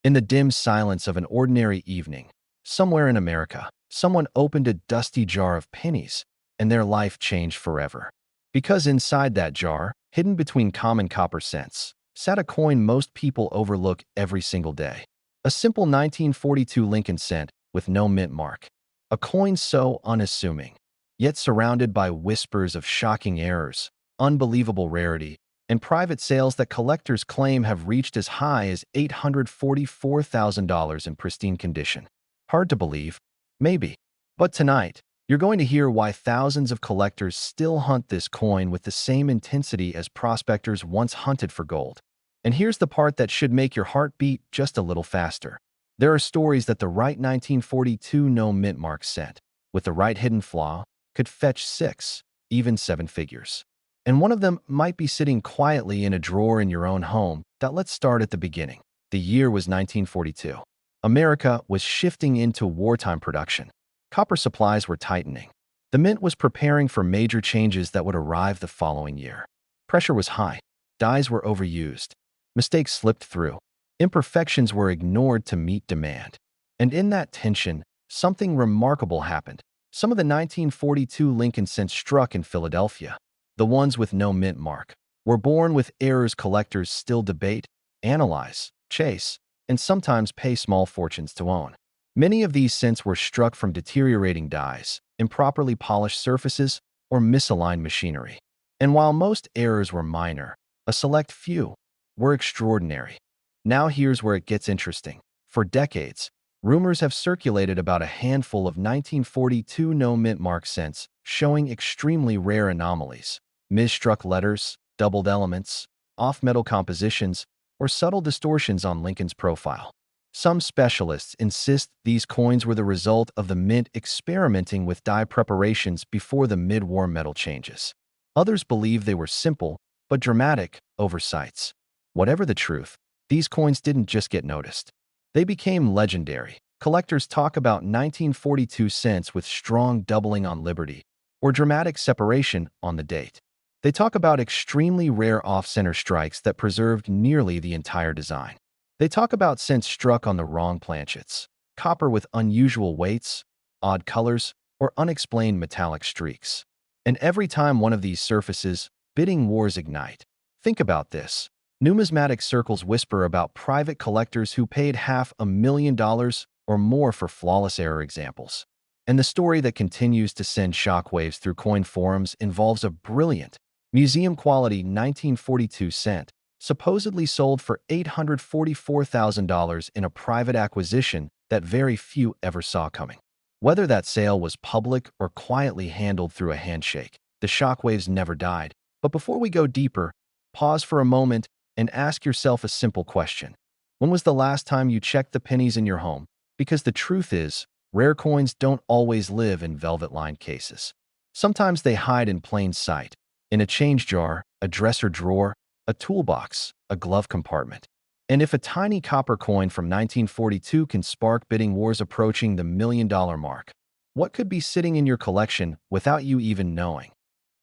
In the dim silence of an ordinary evening, somewhere in America, someone opened a dusty jar of pennies, and their life changed forever. Because inside that jar, hidden between common copper cents, sat a coin most people overlook every single day. A simple 1942 Lincoln cent with no mint mark. A coin so unassuming, yet surrounded by whispers of shocking errors, unbelievable rarity, and private sales that collectors claim have reached as high as $844,000 in pristine condition. Hard to believe? Maybe. But tonight, you're going to hear why thousands of collectors still hunt this coin with the same intensity as prospectors once hunted for gold. And here's the part that should make your heart beat just a little faster. There are stories that the right 1942 no mint mark cent, with the right hidden flaw, could fetch 6, even 7 figures. And one of them might be sitting quietly in a drawer in your own home. Let's start at the beginning. The year was 1942. America was shifting into wartime production. Copper supplies were tightening. The mint was preparing for major changes that would arrive the following year. Pressure was high. Dies were overused. Mistakes slipped through. Imperfections were ignored to meet demand. And in that tension, something remarkable happened. Some of the 1942 Lincoln cents struck in Philadelphia. The ones with no mint mark were born with errors collectors still debate, analyze, chase, and sometimes pay small fortunes to own. Many of these cents were struck from deteriorating dies, improperly polished surfaces, or misaligned machinery. And while most errors were minor, a select few were extraordinary. Now here's where it gets interesting. For decades, rumors have circulated about a handful of 1942 no mint mark cents showing extremely rare anomalies, misstruck letters, doubled elements, off-metal compositions, or subtle distortions on Lincoln's profile. Some specialists insist these coins were the result of the mint experimenting with die preparations before the mid-war metal changes. Others believe they were simple but dramatic oversights. Whatever the truth, these coins didn't just get noticed. They became legendary. Collectors talk about 1942 cents with strong doubling on liberty, or dramatic separation on the date. They talk about extremely rare off-center strikes that preserved nearly the entire design. They talk about cents struck on the wrong planchets, copper with unusual weights, odd colors, or unexplained metallic streaks. And every time one of these surfaces, bidding wars ignite. Think about this. Numismatic circles whisper about private collectors who paid $500,000 or more for flawless error examples. And the story that continues to send shockwaves through coin forums involves a brilliant, museum-quality 1942 cent, supposedly sold for $844,000 in a private acquisition that very few ever saw coming. Whether that sale was public or quietly handled through a handshake, the shockwaves never died. But before we go deeper, pause for a moment and ask yourself a simple question. When was the last time you checked the pennies in your home? Because the truth is, rare coins don't always live in velvet-lined cases. Sometimes they hide in plain sight, in a change jar, a dresser drawer, a toolbox, a glove compartment. And if a tiny copper coin from 1942 can spark bidding wars approaching the $1 million mark, what could be sitting in your collection without you even knowing?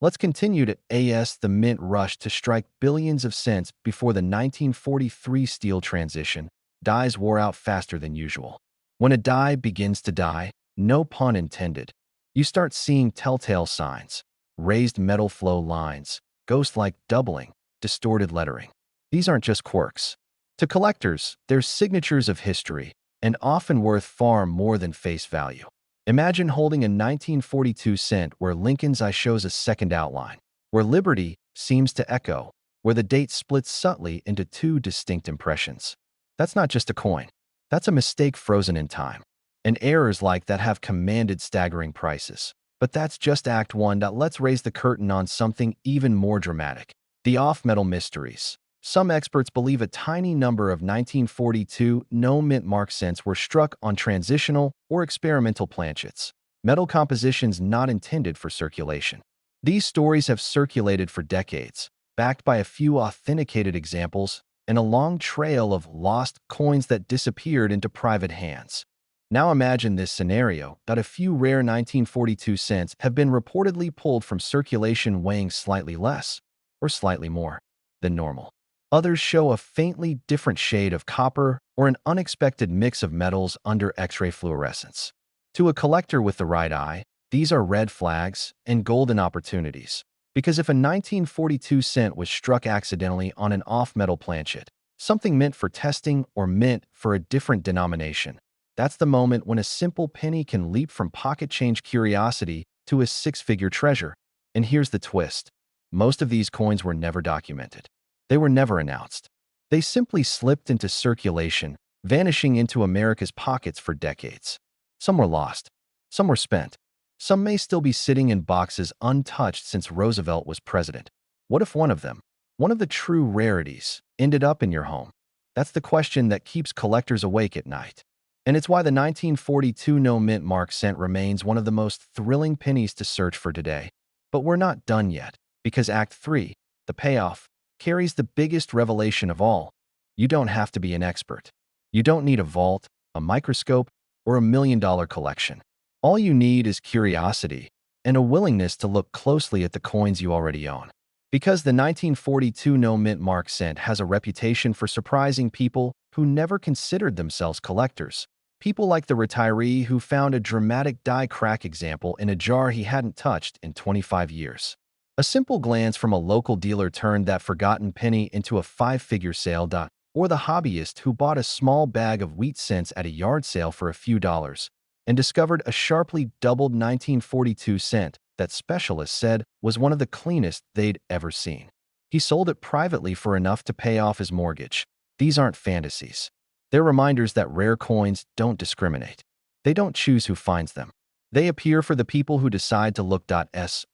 Let's continue to the mint rush to strike billions of cents before the 1943 steel transition. Dies wore out faster than usual. When a die begins to die, no pun intended, you start seeing telltale signs, raised metal flow lines, ghost-like doubling, distorted lettering. These aren't just quirks. To collectors, they're signatures of history, and often worth far more than face value. Imagine holding a 1942 cent where Lincoln's eye shows a second outline, where liberty seems to echo, where the date splits subtly into two distinct impressions. That's not just a coin. That's a mistake frozen in time. And errors like that have commanded staggering prices. But that's just Act 1. Let's raise the curtain on something even more dramatic. The off-metal mysteries. Some experts believe a tiny number of 1942 no mint mark cents were struck on transitional or experimental planchets, metal compositions not intended for circulation. These stories have circulated for decades, backed by a few authenticated examples and a long trail of lost coins that disappeared into private hands. Now imagine this scenario: that a few rare 1942 cents have been reportedly pulled from circulation weighing slightly less or slightly more than normal. Others show a faintly different shade of copper or an unexpected mix of metals under X-ray fluorescence. To a collector with the right eye, these are red flags and golden opportunities. Because if a 1942 cent was struck accidentally on an off-metal planchet, something meant for testing or meant for a different denomination, that's the moment when a simple penny can leap from pocket change curiosity to a six-figure treasure. And here's the twist. Most of these coins were never documented. They were never announced. They simply slipped into circulation, vanishing into America's pockets for decades. Some were lost. Some were spent. Some may still be sitting in boxes untouched since Roosevelt was president. What if one of them, one of the true rarities, ended up in your home? That's the question that keeps collectors awake at night. And it's why the 1942 no mint mark cent remains one of the most thrilling pennies to search for today. But we're not done yet, because Act 3, the payoff, carries the biggest revelation of all. You don't have to be an expert. You don't need a vault, a microscope, or a million-dollar collection. All you need is curiosity and a willingness to look closely at the coins you already own. Because the 1942 no mint mark cent has a reputation for surprising people who never considered themselves collectors. People like the retiree who found a dramatic die crack example in a jar he hadn't touched in 25 years. A simple glance from a local dealer turned that forgotten penny into a five-figure sale. Or the hobbyist who bought a small bag of wheat cents at a yard sale for a few dollars and discovered a sharply doubled 1942 cent that specialists said was one of the cleanest they'd ever seen. He sold it privately for enough to pay off his mortgage. These aren't fantasies. They're reminders that rare coins don't discriminate. They don't choose who finds them. They appear for the people who decide to look.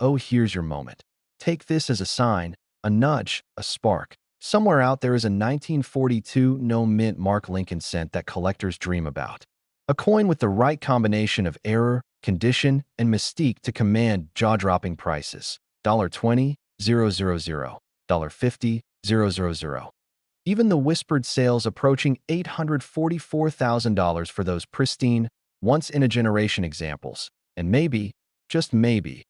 Oh, here's your moment. Take this as a sign, a nudge, a spark. Somewhere out there is a 1942 no mint mark Lincoln cent that collectors dream about. A coin with the right combination of error, condition, and mystique to command jaw-dropping prices. $20,000, $50,000, $000. Even the whispered sales approaching $844,000 for those pristine, once-in-a-generation examples. And maybe, just maybe,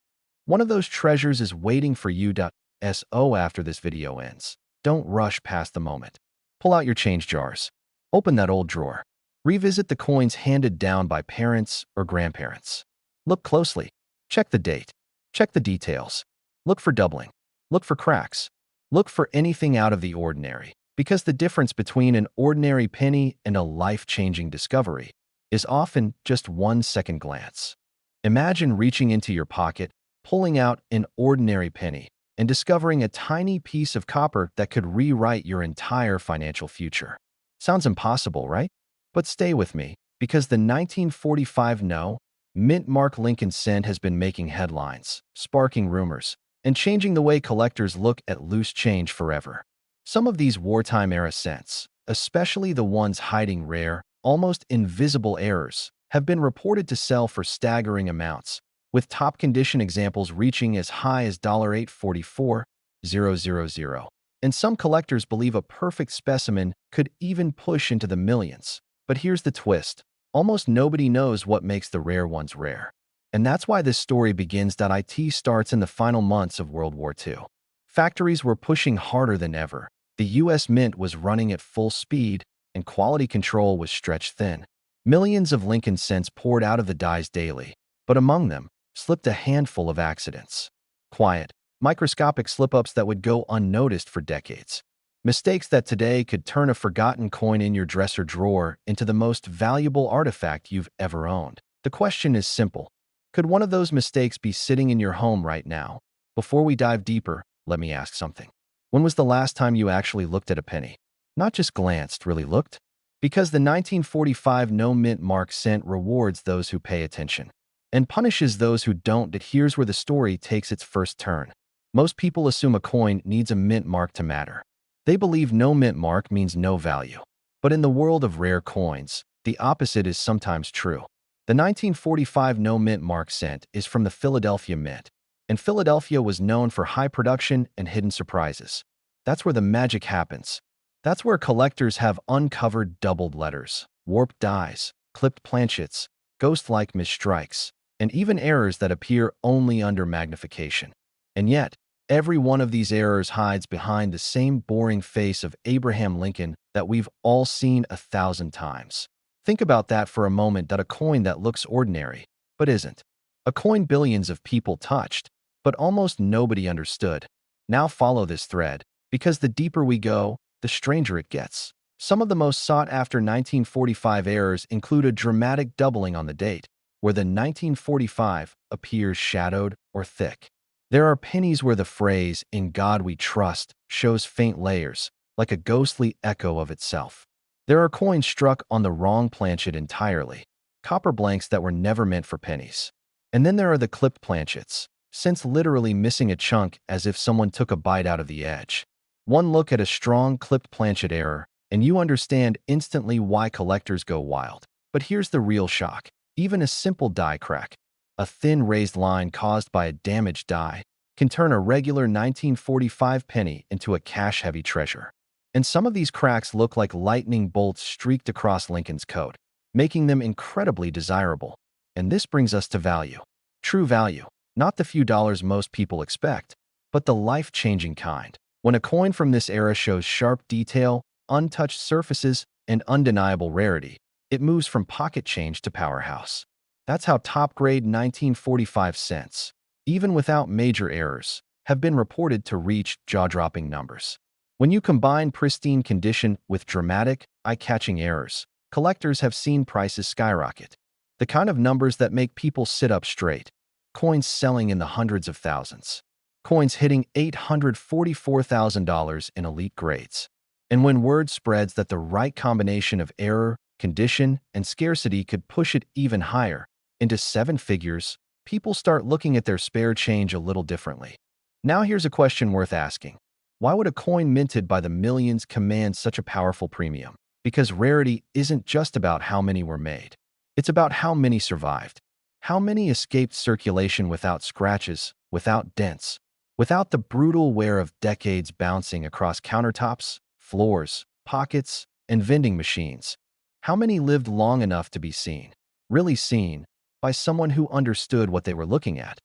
one of those treasures is waiting for you. After this video ends. Don't rush past the moment. Pull out your change jars. Open that old drawer. Revisit the coins handed down by parents or grandparents. Look closely. Check the date. Check the details. Look for doubling. Look for cracks. Look for anything out of the ordinary. Because the difference between an ordinary penny and a life-changing discovery is often just 1 second glance. Imagine reaching into your pocket, pulling out an ordinary penny, and discovering a tiny piece of copper that could rewrite your entire financial future. Sounds impossible, right? But stay with me, because the 1945 no mint mark Lincoln cent has been making headlines, sparking rumors, and changing the way collectors look at loose change forever. Some of these wartime-era cents, especially the ones hiding rare, almost invisible errors, have been reported to sell for staggering amounts, with top-condition examples reaching as high as $844,000. And some collectors believe a perfect specimen could even push into the millions. But here's the twist. Almost nobody knows what makes the rare ones rare. And that's why this story begins. It starts in the final months of World War II. Factories were pushing harder than ever. The U.S. Mint was running at full speed, and quality control was stretched thin. Millions of Lincoln cents poured out of the dies daily, but among them slipped a handful of accidents. Quiet, microscopic slip-ups that would go unnoticed for decades. Mistakes that today could turn a forgotten coin in your dresser drawer into the most valuable artifact you've ever owned. The question is simple. Could one of those mistakes be sitting in your home right now? Before we dive deeper, let me ask something. When was the last time you actually looked at a penny? Not just glanced, really looked? Because the 1945 no mint mark cent rewards those who pay attention and punishes those who don't. Here's where the story takes its first turn. Most people assume a coin needs a mint mark to matter. They believe no mint mark means no value. But in the world of rare coins, the opposite is sometimes true. The 1945 no mint mark cent is from the Philadelphia Mint, and Philadelphia was known for high production and hidden surprises. That's where the magic happens. That's where collectors have uncovered doubled letters, warped dies, clipped planchets, ghost-like misstrikes, and even errors that appear only under magnification. And yet, every one of these errors hides behind the same boring face of Abraham Lincoln that we've all seen 1,000 times. Think about that for a moment, that a coin that looks ordinary, but isn't. A coin billions of people touched, but almost nobody understood. Now follow this thread, because the deeper we go, the stranger it gets. Some of the most sought-after 1945 errors include a dramatic doubling on the date, where the 1945 appears shadowed or thick. There are pennies where the phrase, "In God we trust," shows faint layers, like a ghostly echo of itself. There are coins struck on the wrong planchet entirely, copper blanks that were never meant for pennies. And then there are the clipped planchets, since literally missing a chunk as if someone took a bite out of the edge. One look at a strong clipped planchet error, and you understand instantly why collectors go wild. But here's the real shock. Even a simple die crack, a thin raised line caused by a damaged die, can turn a regular 1945 penny into a cash-heavy treasure. And some of these cracks look like lightning bolts streaked across Lincoln's coat, making them incredibly desirable. And this brings us to value. True value, not the few dollars most people expect, but the life-changing kind. When a coin from this era shows sharp detail, untouched surfaces, and undeniable rarity, it moves from pocket change to powerhouse. That's how top-grade 1945 cents, even without major errors, have been reported to reach jaw-dropping numbers. When you combine pristine condition with dramatic, eye-catching errors, collectors have seen prices skyrocket. The kind of numbers that make people sit up straight. Coins selling in the hundreds of thousands. Coins hitting $844,000 in elite grades. And when word spreads that the right combination of error, condition, and scarcity could push it even higher, into seven figures, people start looking at their spare change a little differently. Now here's a question worth asking. Why would a coin minted by the millions command such a powerful premium? Because rarity isn't just about how many were made. It's about how many survived. How many escaped circulation without scratches, without dents, without the brutal wear of decades bouncing across countertops, floors, pockets, and vending machines. How many lived long enough to be seen, really seen, by someone who understood what they were looking at?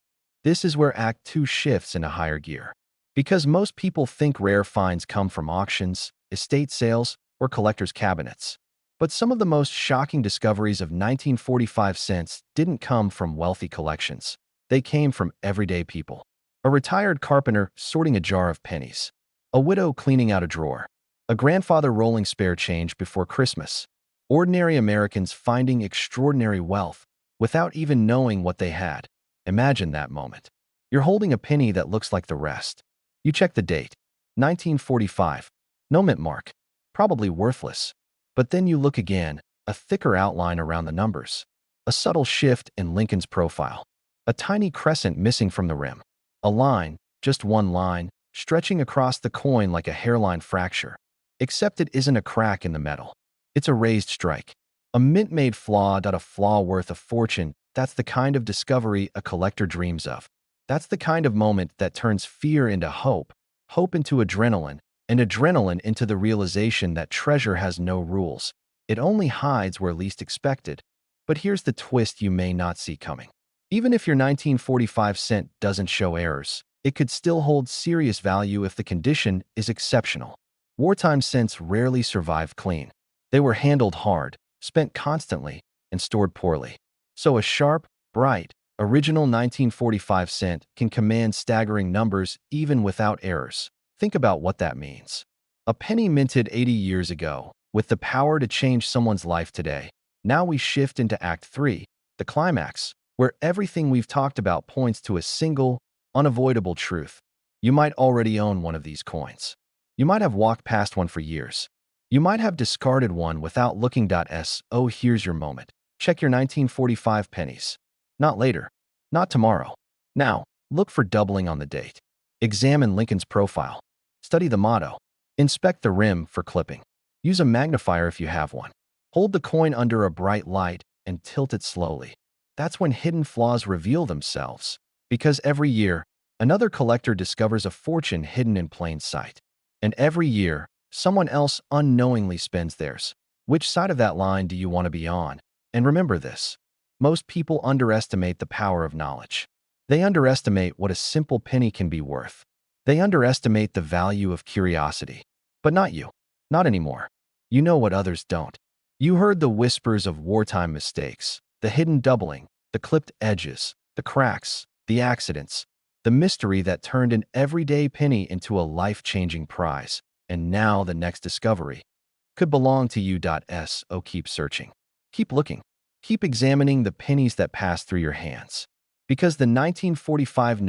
This is where Act 2 shifts into higher gear. Because most people think rare finds come from auctions, estate sales, or collectors' cabinets. But some of the most shocking discoveries of 1945 cents didn't come from wealthy collections. They came from everyday people. A retired carpenter sorting a jar of pennies. A widow cleaning out a drawer. A grandfather rolling spare change before Christmas. Ordinary Americans finding extraordinary wealth without even knowing what they had. Imagine that moment. You're holding a penny that looks like the rest. You check the date, 1945. No mint mark. Probably worthless. But then you look again, a thicker outline around the numbers. A subtle shift in Lincoln's profile. A tiny crescent missing from the rim. A line, just one line, stretching across the coin like a hairline fracture. Except it isn't a crack in the metal. It's a raised strike. A mint-made flaw. A flaw worth a fortune. That's the kind of discovery a collector dreams of. That's the kind of moment that turns fear into hope, hope into adrenaline, and adrenaline into the realization that treasure has no rules. It only hides where least expected. But here's the twist you may not see coming. Even if your 1945 cent doesn't show errors, it could still hold serious value if the condition is exceptional. Wartime cents rarely survived clean. They were handled hard, spent constantly, and stored poorly. So a sharp, bright, original 1945 cent can command staggering numbers even without errors. Think about what that means. A penny minted 80 years ago, with the power to change someone's life today. Now we shift into Act 3, the climax, where everything we've talked about points to a single, unavoidable truth. You might already own one of these coins. You might have walked past one for years. You might have discarded one without looking. So here's your moment. Check your 1945 pennies. Not later. Not tomorrow. Now, look for doubling on the date. Examine Lincoln's profile. Study the motto. Inspect the rim for clipping. Use a magnifier if you have one. Hold the coin under a bright light and tilt it slowly. That's when hidden flaws reveal themselves. Because every year, another collector discovers a fortune hidden in plain sight. And every year, someone else unknowingly spends theirs. Which side of that line do you want to be on? And remember this. Most people underestimate the power of knowledge. They underestimate what a simple penny can be worth. They underestimate the value of curiosity. But not you. Not anymore. You know what others don't. You heard the whispers of wartime mistakes, the hidden doubling, the clipped edges, the cracks, the accidents, the mystery that turned an everyday penny into a life-changing prize. And now the next discovery could belong to you. So keep searching. Keep looking. Keep examining the pennies that pass through your hands. Because the 1945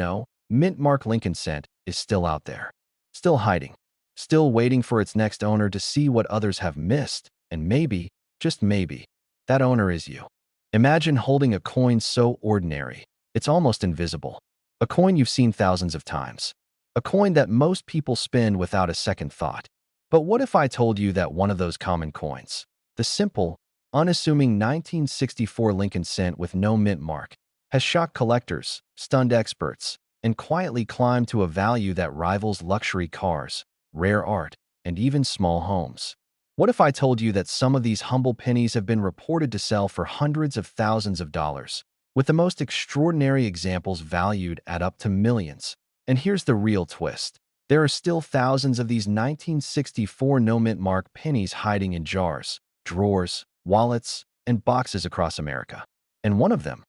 mint mark Lincoln cent is still out there, still hiding, still waiting for its next owner to see what others have missed. And maybe, just maybe, that owner is you. Imagine holding a coin so ordinary, it's almost invisible. A coin you've seen thousands of times. A coin that most people spend without a second thought. But what if I told you that one of those common coins, the simple, unassuming 1964 Lincoln cent with no mint mark, has shocked collectors, stunned experts, and quietly climbed to a value that rivals luxury cars, rare art, and even small homes? What if I told you that some of these humble pennies have been reported to sell for hundreds of thousands of dollars, with the most extraordinary examples valued at up to millions? And here's the real twist. There are still thousands of these 1964 no-mint mark pennies hiding in jars, drawers, wallets, and boxes across America. And one of them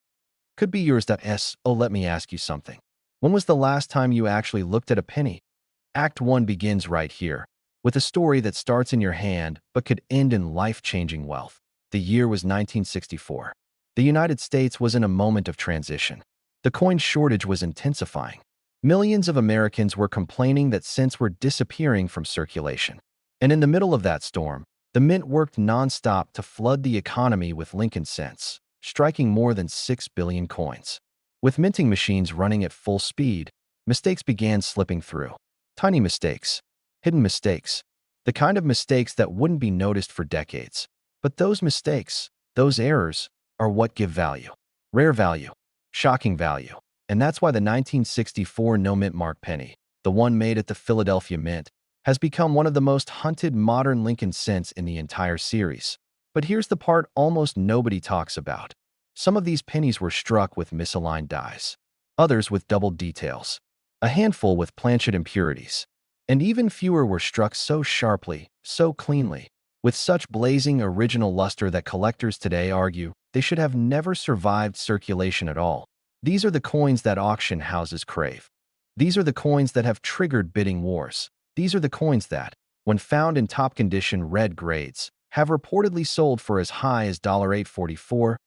could be yours. So let me ask you something. When was the last time you actually looked at a penny? Act 1 begins right here, with a story that starts in your hand but could end in life-changing wealth. The year was 1964. The United States was in a moment of transition. The coin shortage was intensifying. Millions of Americans were complaining that cents were disappearing from circulation. And in the middle of that storm, the mint worked nonstop to flood the economy with Lincoln cents, striking more than 6 billion coins. With minting machines running at full speed, mistakes began slipping through. Tiny mistakes, hidden mistakes, the kind of mistakes that wouldn't be noticed for decades. But those mistakes, those errors, are what give value. Rare value, shocking value. And that's why the 1964 no-mint mark penny, the one made at the Philadelphia Mint, has become one of the most hunted modern Lincoln cents in the entire series. But here's the part almost nobody talks about. Some of these pennies were struck with misaligned dies, others with doubled details, a handful with planchet impurities, and even fewer were struck so sharply, so cleanly, with such blazing original luster that collectors today argue they should have never survived circulation at all. These are the coins that auction houses crave. These are the coins that have triggered bidding wars. These are the coins that, when found in top condition red grades, have reportedly sold for as high as $844,000.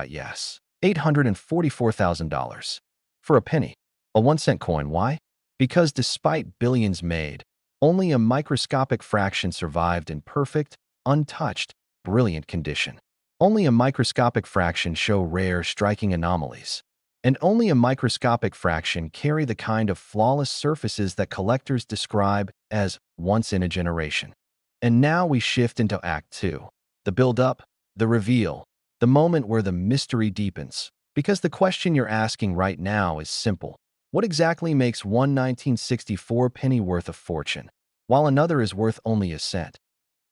Yes, $844,000 for a penny, a 1-cent coin. Why? Because despite billions made, only a microscopic fraction survived in perfect, untouched, brilliant condition. Only a microscopic fraction show rare, striking anomalies. And only a microscopic fraction carry the kind of flawless surfaces that collectors describe as once in a generation. And now we shift into Act 2. The build-up, the reveal, the moment where the mystery deepens. Because the question you're asking right now is simple. What exactly makes one 1964 penny worth a fortune, while another is worth only a cent?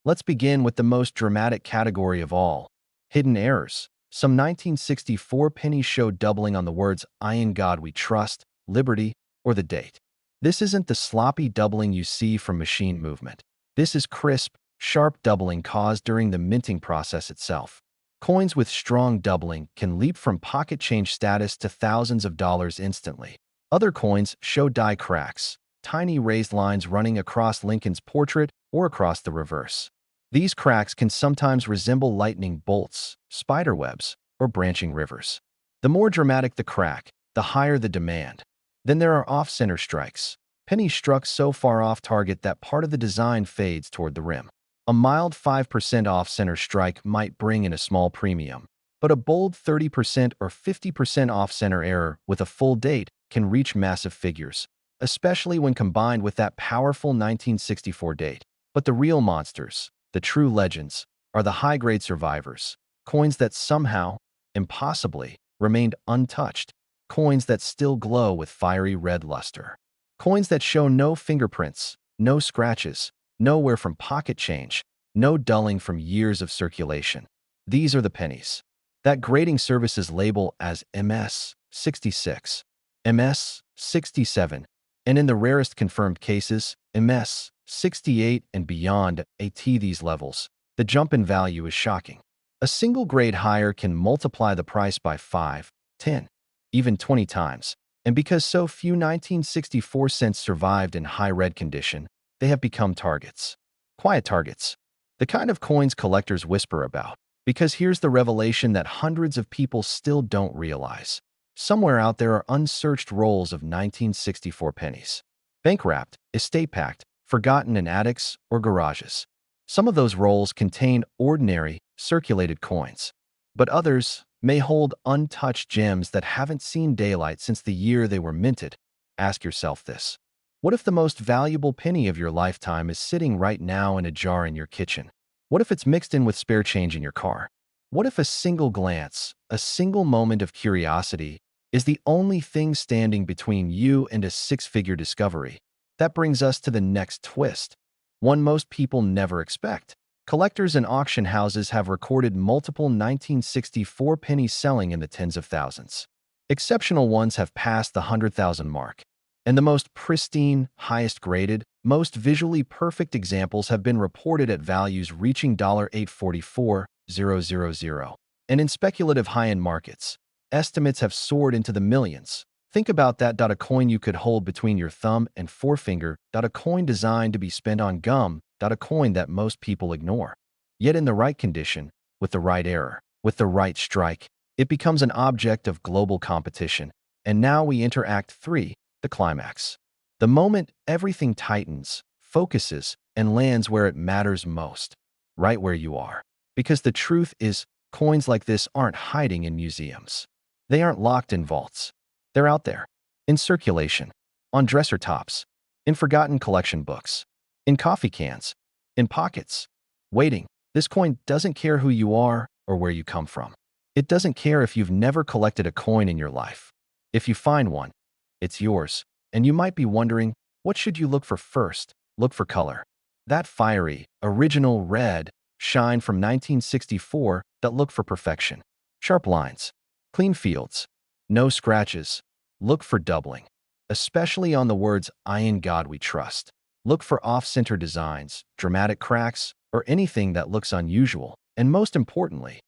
Let's begin with the most dramatic category of all. Hidden errors. Some 1964 pennies show doubling on the words "I in God we trust," "liberty," or the date. This isn't the sloppy doubling you see from machine movement. This is crisp, sharp doubling caused during the minting process itself. Coins with strong doubling can leap from pocket change status to thousands of dollars instantly. Other coins show die cracks, tiny raised lines running across Lincoln's portrait or across the reverse. These cracks can sometimes resemble lightning bolts, spider webs, or branching rivers. The more dramatic the crack, the higher the demand. Then there are off-center strikes, pennies struck so far off target that part of the design fades toward the rim. A mild 5% off-center strike might bring in a small premium, but a bold 30% or 50% off-center error with a full date can reach massive figures, especially when combined with that powerful 1964 date. But the real monsters, the true legends, are the high-grade survivors, coins that somehow, impossibly, remained untouched, coins that still glow with fiery red luster, coins that show no fingerprints, no scratches, no wear from pocket change, no dulling from years of circulation. These are the pennies that grading services label as MS 66, MS 67, and in the rarest confirmed cases, MS 68 and beyond at these levels, the jump in value is shocking. A single grade higher can multiply the price by 5, 10, even 20 times. And because so few 1964 cents survived in high red condition, they have become targets. Quiet targets. The kind of coins collectors whisper about. Because here's the revelation that hundreds of people still don't realize. Somewhere out there are unsearched rolls of 1964 pennies. Bank-wrapped, estate-packed, forgotten in attics or garages. Some of those rolls contain ordinary, circulated coins. But others may hold untouched gems that haven't seen daylight since the year they were minted. Ask yourself this. What if the most valuable penny of your lifetime is sitting right now in a jar in your kitchen? What if it's mixed in with spare change in your car? What if a single glance, a single moment of curiosity, is the only thing standing between you and a six-figure discovery? That brings us to the next twist, one most people never expect. Collectors and auction houses have recorded multiple 1964 pennies selling in the tens of thousands. Exceptional ones have passed the 100,000 mark. And the most pristine, highest graded, most visually perfect examples have been reported at values reaching $844,000. And in speculative high-end markets, estimates have soared into the millions. Think about that. A coin you could hold between your thumb and forefinger. A coin designed to be spent on gum. A coin that most people ignore. Yet in the right condition, with the right error, with the right strike, it becomes an object of global competition. And now we enter Act 3, the climax. The moment everything tightens, focuses, and lands where it matters most. Right where you are. Because the truth is, coins like this aren't hiding in museums. They aren't locked in vaults. They're out there, in circulation, on dresser tops, in forgotten collection books, in coffee cans, in pockets, waiting. This coin doesn't care who you are or where you come from. It doesn't care if you've never collected a coin in your life. If you find one, it's yours. And you might be wondering, what should you look for first? Look for color. That fiery, original red shine from 1964 that look for perfection. Sharp lines, clean fields, no scratches. Look for doubling, especially on the words, "I in God we trust." Look for off-center designs, dramatic cracks, or anything that looks unusual. And most importantly,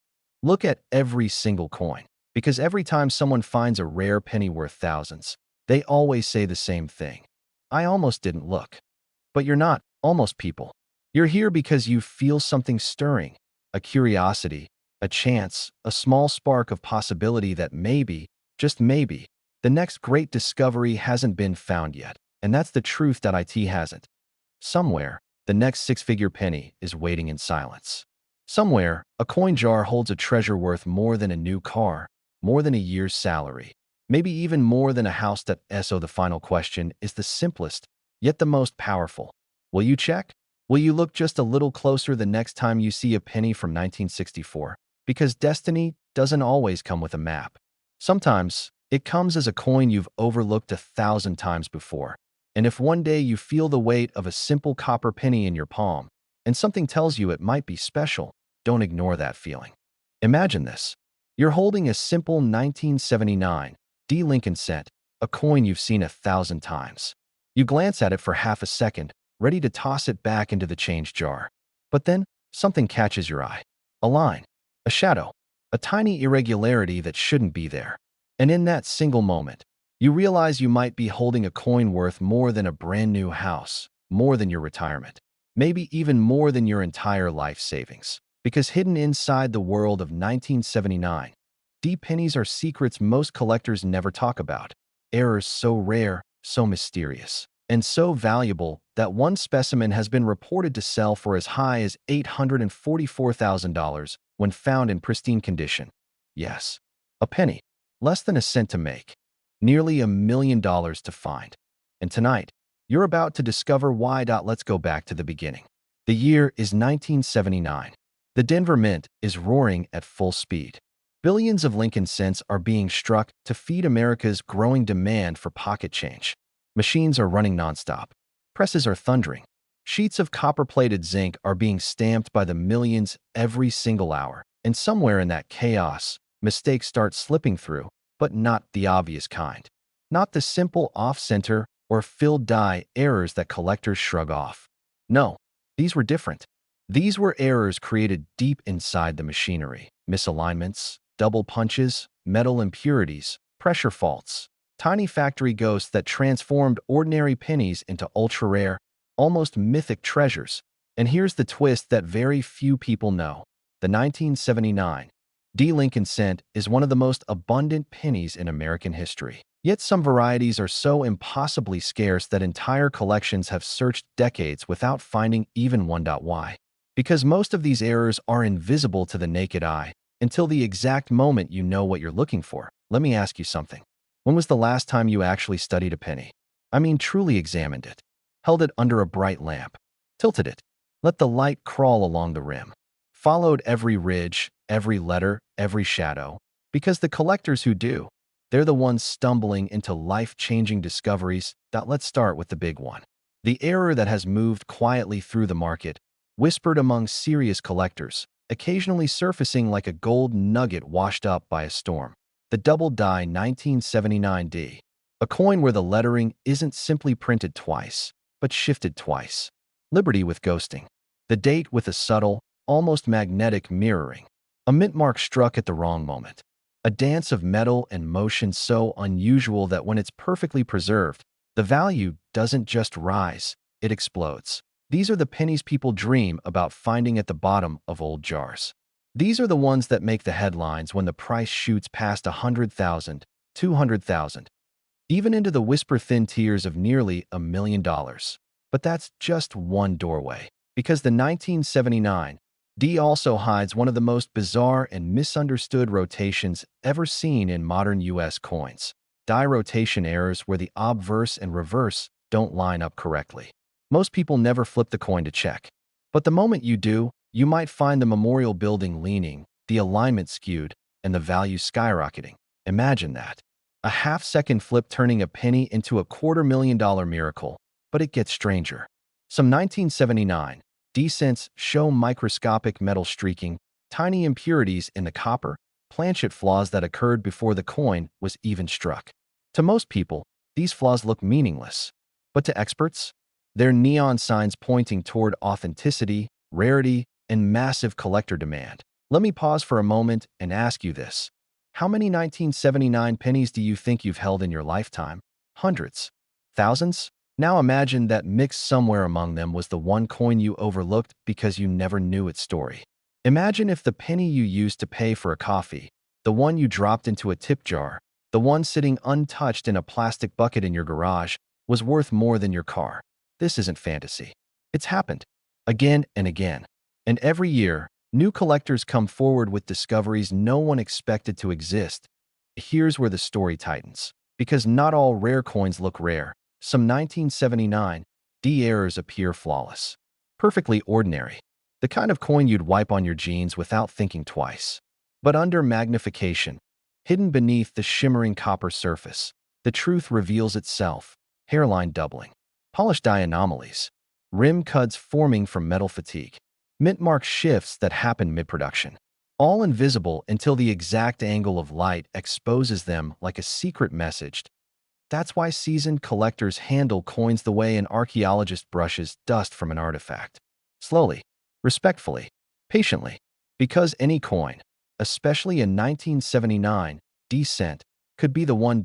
look at every single coin. Because every time someone finds a rare penny worth thousands, they always say the same thing. I almost didn't look. But you're not almost people. You're here because you feel something stirring, a curiosity, a chance, a small spark of possibility that maybe, just maybe, the next great discovery hasn't been found yet. And that's the truth that it hasn't. Somewhere, the next six-figure penny is waiting in silence. Somewhere, a coin jar holds a treasure worth more than a new car, more than a year's salary, maybe even more than a house. So the final question is the simplest, yet the most powerful. Will you check? Will you look just a little closer the next time you see a penny from 1964? Because destiny doesn't always come with a map. Sometimes, it comes as a coin you've overlooked 1,000 times before. And if one day you feel the weight of a simple copper penny in your palm, and something tells you it might be special, don't ignore that feeling. Imagine this. You're holding a simple 1979 D. Lincoln cent, a coin you've seen 1,000 times. You glance at it for half a second, ready to toss it back into the change jar. But then, something catches your eye. A line, a shadow, a tiny irregularity that shouldn't be there. And in that single moment, you realize you might be holding a coin worth more than a brand new house, more than your retirement, maybe even more than your entire life savings. Because hidden inside the world of 1979, D pennies are secrets most collectors never talk about. Errors so rare, so mysterious, and so valuable that one specimen has been reported to sell for as high as $844,000 when found in pristine condition. Yes, a penny, less than a cent to make, nearly $1 million to find. And tonight, you're about to discover why. Let's go back to the beginning. The year is 1979. The Denver Mint is roaring at full speed. Billions of Lincoln cents are being struck to feed America's growing demand for pocket change. Machines are running nonstop. Presses are thundering. Sheets of copper-plated zinc are being stamped by the millions every single hour. And somewhere in that chaos, mistakes start slipping through, but not the obvious kind. Not the simple off-center or filled die errors that collectors shrug off. No, these were different. These were errors created deep inside the machinery. Misalignments, double punches, metal impurities, pressure faults. Tiny factory ghosts that transformed ordinary pennies into ultra-rare, almost mythic treasures. And here's the twist that very few people know. The 1979 D. Lincoln cent is one of the most abundant pennies in American history. Yet some varieties are so impossibly scarce that entire collections have searched decades without finding even one. Why? Because most of these errors are invisible to the naked eye until the exact moment you know what you're looking for. Let me ask you something. When was the last time you actually studied a penny? I mean, truly examined it. Held it under a bright lamp. Tilted it. Let the light crawl along the rim. Followed every ridge, every letter, every shadow. Because the collectors who do, they're the ones stumbling into life-changing discoveries. Let's start with the big one. The error that has moved quietly through the market, whispered among serious collectors, occasionally surfacing like a gold nugget washed up by a storm. The double-die 1979D. A coin where the lettering isn't simply printed twice, but shifted twice. Liberty with ghosting. The date with a subtle, almost magnetic mirroring. A mint mark struck at the wrong moment. A dance of metal and motion so unusual that when it's perfectly preserved, the value doesn't just rise, it explodes. These are the pennies people dream about finding at the bottom of old jars. These are the ones that make the headlines when the price shoots past 100,000, 200,000, even into the whisper-thin tiers of nearly $1 million. But that's just one doorway. Because the 1979 D also hides one of the most bizarre and misunderstood rotations ever seen in modern U.S. coins. Die rotation errors where the obverse and reverse don't line up correctly. Most people never flip the coin to check. But the moment you do, you might find the memorial building leaning, the alignment skewed, and the value skyrocketing. Imagine that. A half-second flip turning a penny into a $250,000 miracle. But it gets stranger. Some 1979 D cents show microscopic metal streaking, tiny impurities in the copper, planchet flaws that occurred before the coin was even struck. To most people, these flaws look meaningless. But to experts, they're neon signs pointing toward authenticity, rarity, and massive collector demand. Let me pause for a moment and ask you this. How many 1979 pennies do you think you've held in your lifetime? Hundreds? Thousands? Now imagine that mixed somewhere among them was the one coin you overlooked because you never knew its story. Imagine if the penny you used to pay for a coffee, the one you dropped into a tip jar, the one sitting untouched in a plastic bucket in your garage, was worth more than your car. This isn't fantasy. It's happened. Again and again. And every year, new collectors come forward with discoveries no one expected to exist. Here's where the story tightens. Because not all rare coins look rare. Some 1979 D errors appear flawless. Perfectly ordinary. The kind of coin you'd wipe on your jeans without thinking twice. But under magnification, hidden beneath the shimmering copper surface, the truth reveals itself. Hairline doubling. Polished die anomalies. Rim cuts forming from metal fatigue. Mint mark shifts that happen mid-production. All invisible until the exact angle of light exposes them like a secret message. That's why seasoned collectors handle coins the way an archaeologist brushes dust from an artifact. Slowly, respectfully, patiently. Because any coin, especially a 1979 D cent, could be the one.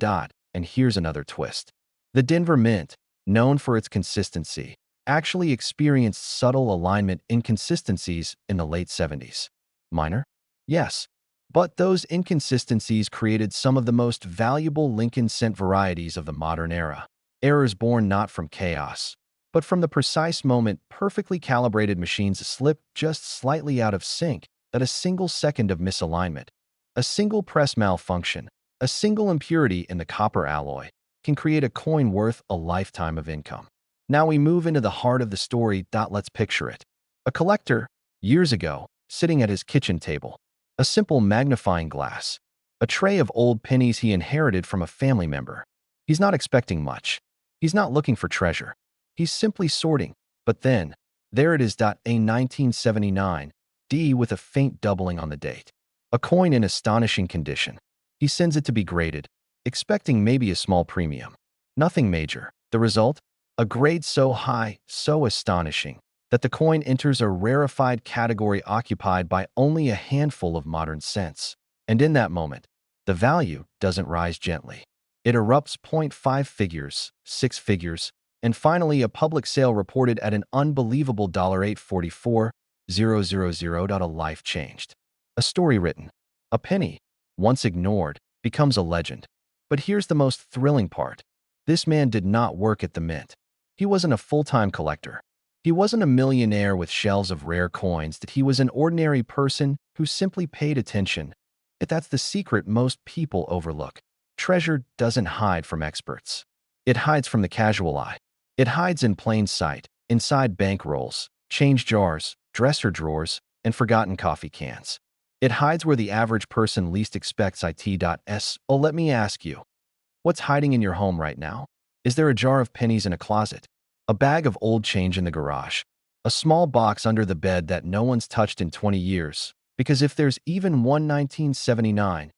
And here's another twist. The Denver Mint, known for its consistency, actually experienced subtle alignment inconsistencies in the late 70s. Minor? Yes. But those inconsistencies created some of the most valuable Lincoln cent varieties of the modern era. Errors born not from chaos, but from the precise moment perfectly calibrated machines slip just slightly out of sync, that a single second of misalignment, a single press malfunction, a single impurity in the copper alloy can create a coin worth a lifetime of income. Now we move into the heart of the story. Let's picture it. A collector, years ago, sitting at his kitchen table. A simple magnifying glass. A tray of old pennies he inherited from a family member. He's not expecting much. He's not looking for treasure. He's simply sorting. But then, there it is. A 1979 D with a faint doubling on the date. A coin in astonishing condition. He sends it to be graded, expecting maybe a small premium. Nothing major. The result? A grade so high, so astonishing, that the coin enters a rarefied category occupied by only a handful of modern cents. And in that moment, the value doesn't rise gently. It erupts 0.5 figures, 6 figures, and finally a public sale reported at an unbelievable $844,000. A life changed. A story written. A penny, once ignored, becomes a legend. But here's the most thrilling part. This man did not work at the mint. He wasn't a full-time collector. He wasn't a millionaire with shelves of rare coins. That he was an ordinary person who simply paid attention. That's the secret most people overlook. Treasure doesn't hide from experts. It hides from the casual eye. It hides in plain sight, inside bank rolls, change jars, dresser drawers, and forgotten coffee cans. It hides where the average person least expects it. Oh, let me ask you, what's hiding in your home right now? Is there a jar of pennies in a closet? A bag of old change in the garage? A small box under the bed that no one's touched in 20 years? Because if there's even one 1979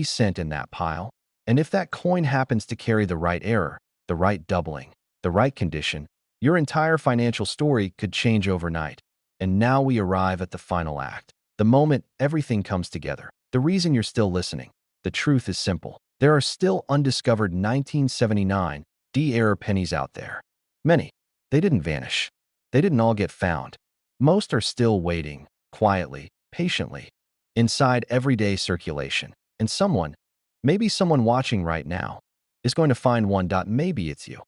cent in that pile, and if that coin happens to carry the right error, the right doubling, the right condition, your entire financial story could change overnight. And now we arrive at the final act. The moment everything comes together. The reason you're still listening. The truth is simple. There are still undiscovered 1979 error pennies out there. Many. They didn't vanish. They didn't all get found. Most are still waiting, quietly, patiently, inside everyday circulation. And someone, maybe someone watching right now, is going to find one. Maybe it's you.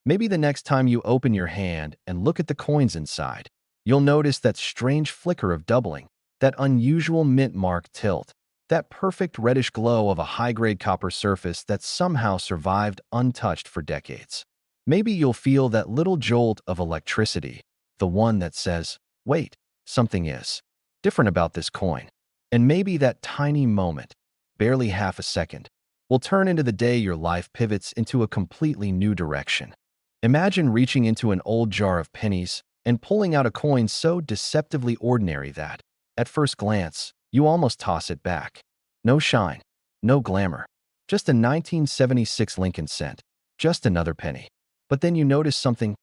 Maybe the next time you open your hand and look at the coins inside, you'll notice that strange flicker of doubling, that unusual mint mark tilt, that perfect reddish glow of a high-grade copper surface that somehow survived untouched for decades. Maybe you'll feel that little jolt of electricity, the one that says, wait, something is different about this coin. And maybe that tiny moment, barely half a second, will turn into the day your life pivots into a completely new direction. Imagine reaching into an old jar of pennies and pulling out a coin so deceptively ordinary that, at first glance, you almost toss it back. No shine, no glamour, just a 1976 Lincoln cent, just another penny. But then you notice something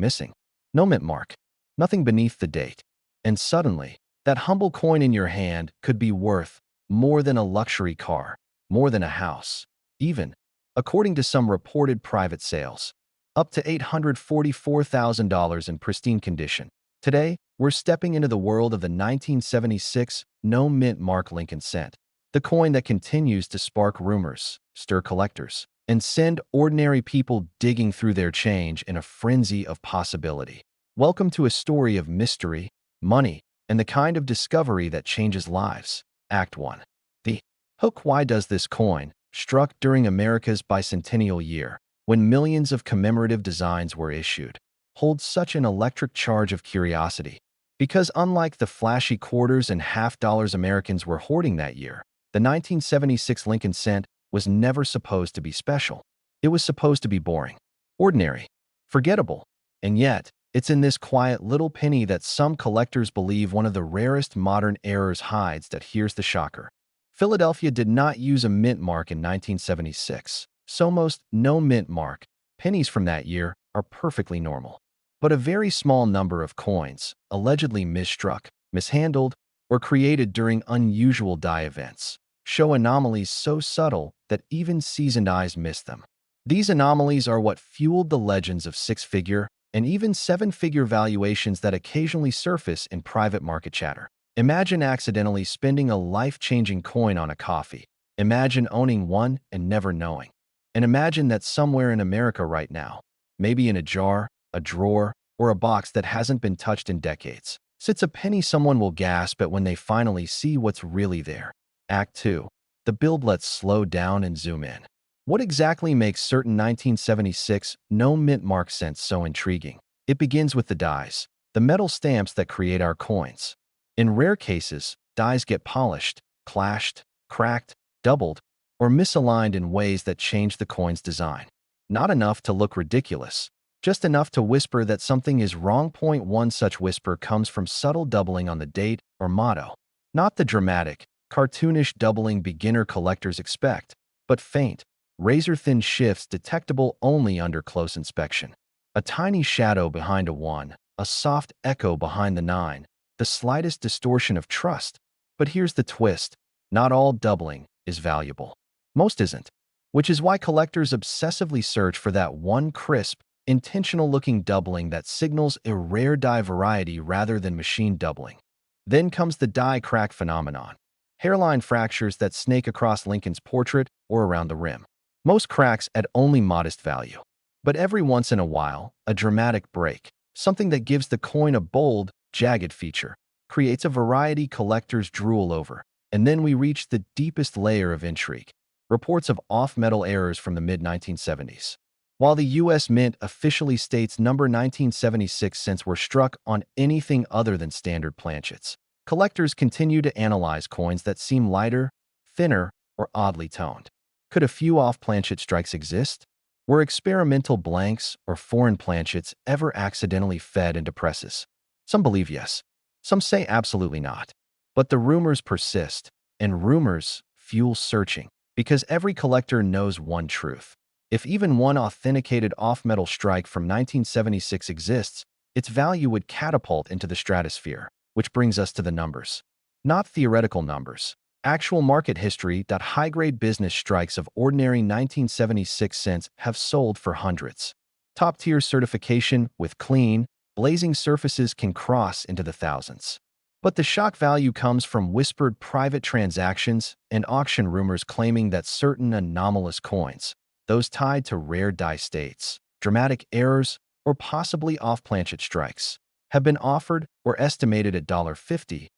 missing. No mint mark, nothing beneath the date. And suddenly, that humble coin in your hand could be worth more than a luxury car, more than a house, even, according to some reported private sales, up to $844,000 in pristine condition. Today, we're stepping into the world of the 1976 no mint mark Lincoln cent, the coin that continues to spark rumors, stir collectors, and send ordinary people digging through their change in a frenzy of possibility. Welcome to a story of mystery, money, and the kind of discovery that changes lives. Act 1. The hook. Why does this coin, struck during America's bicentennial year, when millions of commemorative designs were issued, hold such an electric charge of curiosity? Because unlike the flashy quarters and half dollars Americans were hoarding that year, the 1976 Lincoln cent was never supposed to be special. It was supposed to be boring, ordinary, forgettable. And yet, it's in this quiet little penny that some collectors believe one of the rarest modern errors hides. That here's the shocker. Philadelphia did not use a mint mark in 1976, so most no mint mark pennies from that year are perfectly normal. But a very small number of coins, allegedly misstruck, mishandled, or created during unusual die events, show anomalies so subtle that even seasoned eyes miss them. These anomalies are what fueled the legends of six-figure and even seven-figure valuations that occasionally surface in private market chatter. Imagine accidentally spending a life-changing coin on a coffee. Imagine owning one and never knowing. And imagine that somewhere in America right now, maybe in a jar, a drawer, or a box that hasn't been touched in decades, sits a penny someone will gasp at when they finally see what's really there. Act 2. The build. Let's slow down and zoom in. What exactly makes certain 1976 no mint mark cents so intriguing? It begins with the dies, the metal stamps that create our coins. In rare cases, dies get polished, clashed, cracked, doubled, or misaligned in ways that change the coin's design. Not enough to look ridiculous, just enough to whisper that something is wrong. One such whisper comes from subtle doubling on the date or motto. Not the dramatic, cartoonish doubling beginner collectors expect, but faint, razor-thin shifts detectable only under close inspection. A tiny shadow behind a 1, a soft echo behind the 9, the slightest distortion of trust. But here's the twist. Not all doubling is valuable. Most isn't, which is why collectors obsessively search for that one crisp, intentional-looking doubling that signals a rare die variety rather than machine doubling. Then comes the die crack phenomenon. Hairline fractures that snake across Lincoln's portrait or around the rim. Most cracks at only modest value. But every once in a while, a dramatic break, something that gives the coin a bold, jagged feature, creates a variety collectors drool over. And then we reach the deepest layer of intrigue. Reports of off-metal errors from the mid-1970s. While the U.S. Mint officially states number 1976 cents were struck on anything other than standard planchets, collectors continue to analyze coins that seem lighter, thinner, or oddly toned. Could a few off-planchet strikes exist? Were experimental blanks or foreign planchets ever accidentally fed into presses? Some believe yes. Some say absolutely not. But the rumors persist, and rumors fuel searching, because every collector knows one truth. If even one authenticated off-metal strike from 1976 exists, its value would catapult into the stratosphere, which brings us to the numbers. Not theoretical numbers. Actual market history that high-grade business strikes of ordinary 1976 cents have sold for hundreds. Top-tier certification with clean, blazing surfaces can cross into the thousands. But the shock value comes from whispered private transactions and auction rumors claiming that certain anomalous coins, those tied to rare die states, dramatic errors, or possibly off-planchet strikes, have been offered or estimated at $50,000,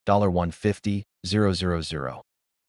$150,000,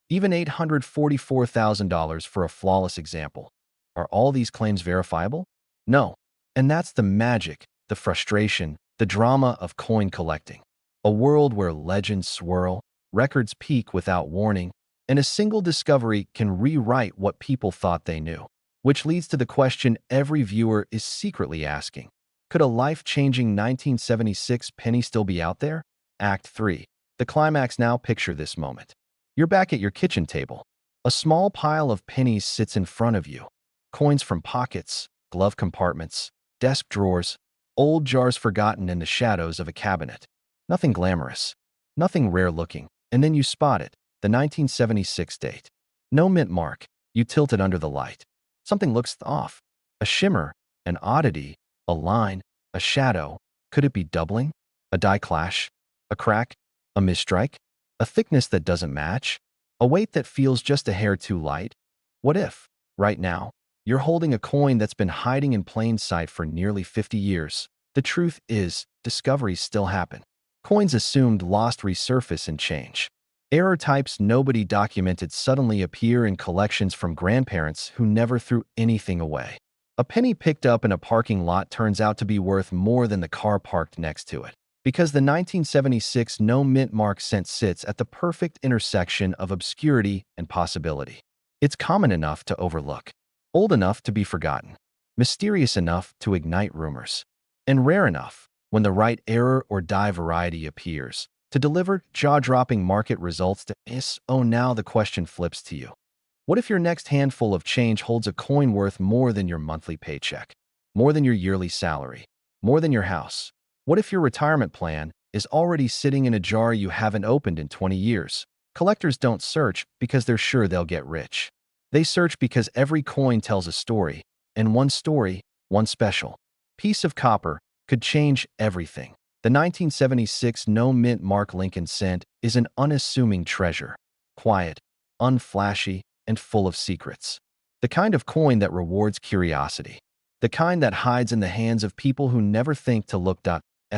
even $844,000 for a flawless example. Are all these claims verifiable? No. And that's the magic, the frustration, the drama of coin collecting. A world where legends swirl, records peak without warning, and a single discovery can rewrite what people thought they knew. Which leads to the question every viewer is secretly asking. Could a life-changing 1976 penny still be out there? Act 3. The climax. Now picture this moment. You're back at your kitchen table. A small pile of pennies sits in front of you. Coins from pockets, glove compartments, desk drawers, old jars forgotten in the shadows of a cabinet. Nothing glamorous, nothing rare-looking, and then you spot it, the 1976 date. No mint mark, you tilt it under the light. Something looks off. A shimmer, an oddity, a line, a shadow. Could it be doubling? A die clash? A crack? A misstrike? A thickness that doesn't match? A weight that feels just a hair too light? What if, right now, you're holding a coin that's been hiding in plain sight for nearly 50 years? The truth is, discoveries still happen. Coins assumed lost resurface and change. Error types nobody documented suddenly appear in collections from grandparents who never threw anything away. A penny picked up in a parking lot turns out to be worth more than the car parked next to it, because the 1976 no mint mark cent sits at the perfect intersection of obscurity and possibility. It's common enough to overlook, old enough to be forgotten, mysterious enough to ignite rumors, and rare enough, when the right error or die variety appears, to deliver jaw-dropping market results to us. Oh, now the question flips to you. What if your next handful of change holds a coin worth more than your monthly paycheck, more than your yearly salary, more than your house? What if your retirement plan is already sitting in a jar you haven't opened in 20 years? Collectors don't search because they're sure they'll get rich. They search because every coin tells a story, and one story, one special piece of copper, could change everything. The 1976 no mint mark Lincoln cent is an unassuming treasure, quiet, unflashy, and full of secrets. The kind of coin that rewards curiosity. The kind that hides in the hands of people who never think to look.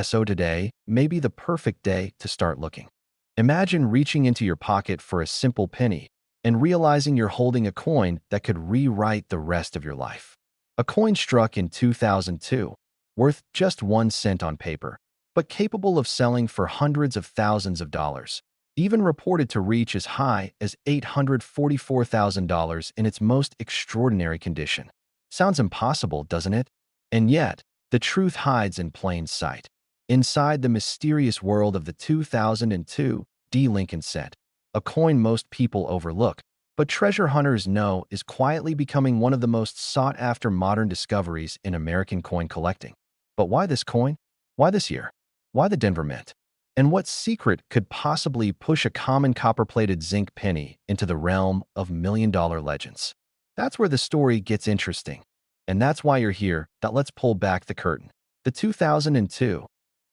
So today may be the perfect day to start looking. Imagine reaching into your pocket for a simple penny and realizing you're holding a coin that could rewrite the rest of your life. A coin struck in 2002, worth just 1 cent on paper, but capable of selling for hundreds of thousands of dollars, even reported to reach as high as $844,000 in its most extraordinary condition. Sounds impossible, doesn't it? And yet, the truth hides in plain sight. Inside the mysterious world of the 2002 Lincoln cent, a coin most people overlook, but treasure hunters know is quietly becoming one of the most sought-after modern discoveries in American coin collecting. But why this coin? Why this year? Why the Denver Mint? And what secret could possibly push a common copper-plated zinc penny into the realm of million-dollar legends? That's where the story gets interesting. And that's why you're here. Let's pull back the curtain. The 2002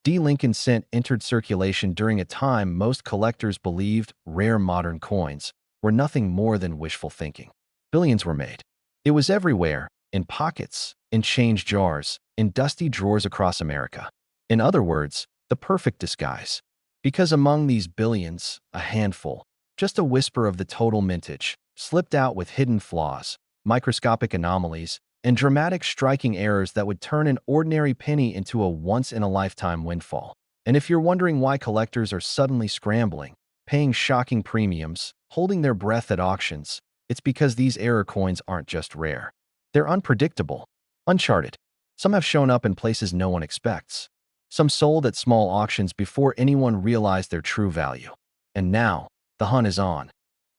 D. Lincoln cent entered circulation during a time most collectors believed rare modern coins were nothing more than wishful thinking. Billions were made. It was everywhere, in pockets, in change jars, in dusty drawers across America. In other words, the perfect disguise. Because among these billions, a handful, just a whisper of the total mintage, slipped out with hidden flaws, microscopic anomalies, and dramatic striking errors that would turn an ordinary penny into a once-in-a-lifetime windfall. And if you're wondering why collectors are suddenly scrambling, paying shocking premiums, holding their breath at auctions, it's because these error coins aren't just rare. They're unpredictable, uncharted. Some have shown up in places no one expects. Some sold at small auctions before anyone realized their true value. And now, the hunt is on.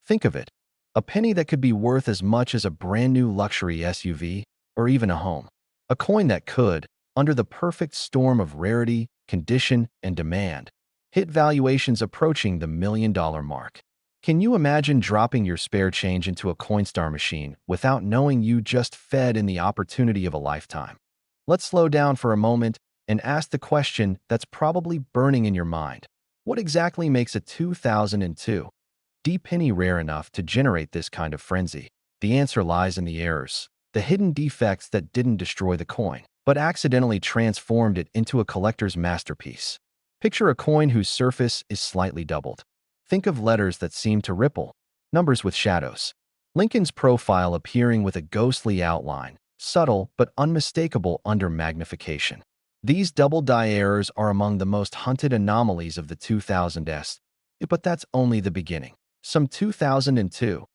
Think of it. A penny that could be worth as much as a brand new luxury SUV or even a home. A coin that could, under the perfect storm of rarity, condition, and demand, hit valuations approaching the million-dollar mark. Can you imagine dropping your spare change into a Coinstar machine without knowing you just fed in the opportunity of a lifetime? Let's slow down for a moment and ask the question that's probably burning in your mind. What exactly makes a 2002 D penny rare enough to generate this kind of frenzy? The answer lies in the errors, the hidden defects that didn't destroy the coin, but accidentally transformed it into a collector's masterpiece. Picture a coin whose surface is slightly doubled. Think of letters that seem to ripple, numbers with shadows, Lincoln's profile appearing with a ghostly outline, subtle but unmistakable under magnification. These double-die errors are among the most hunted anomalies of the 2000s, but that's only the beginning. Some 2002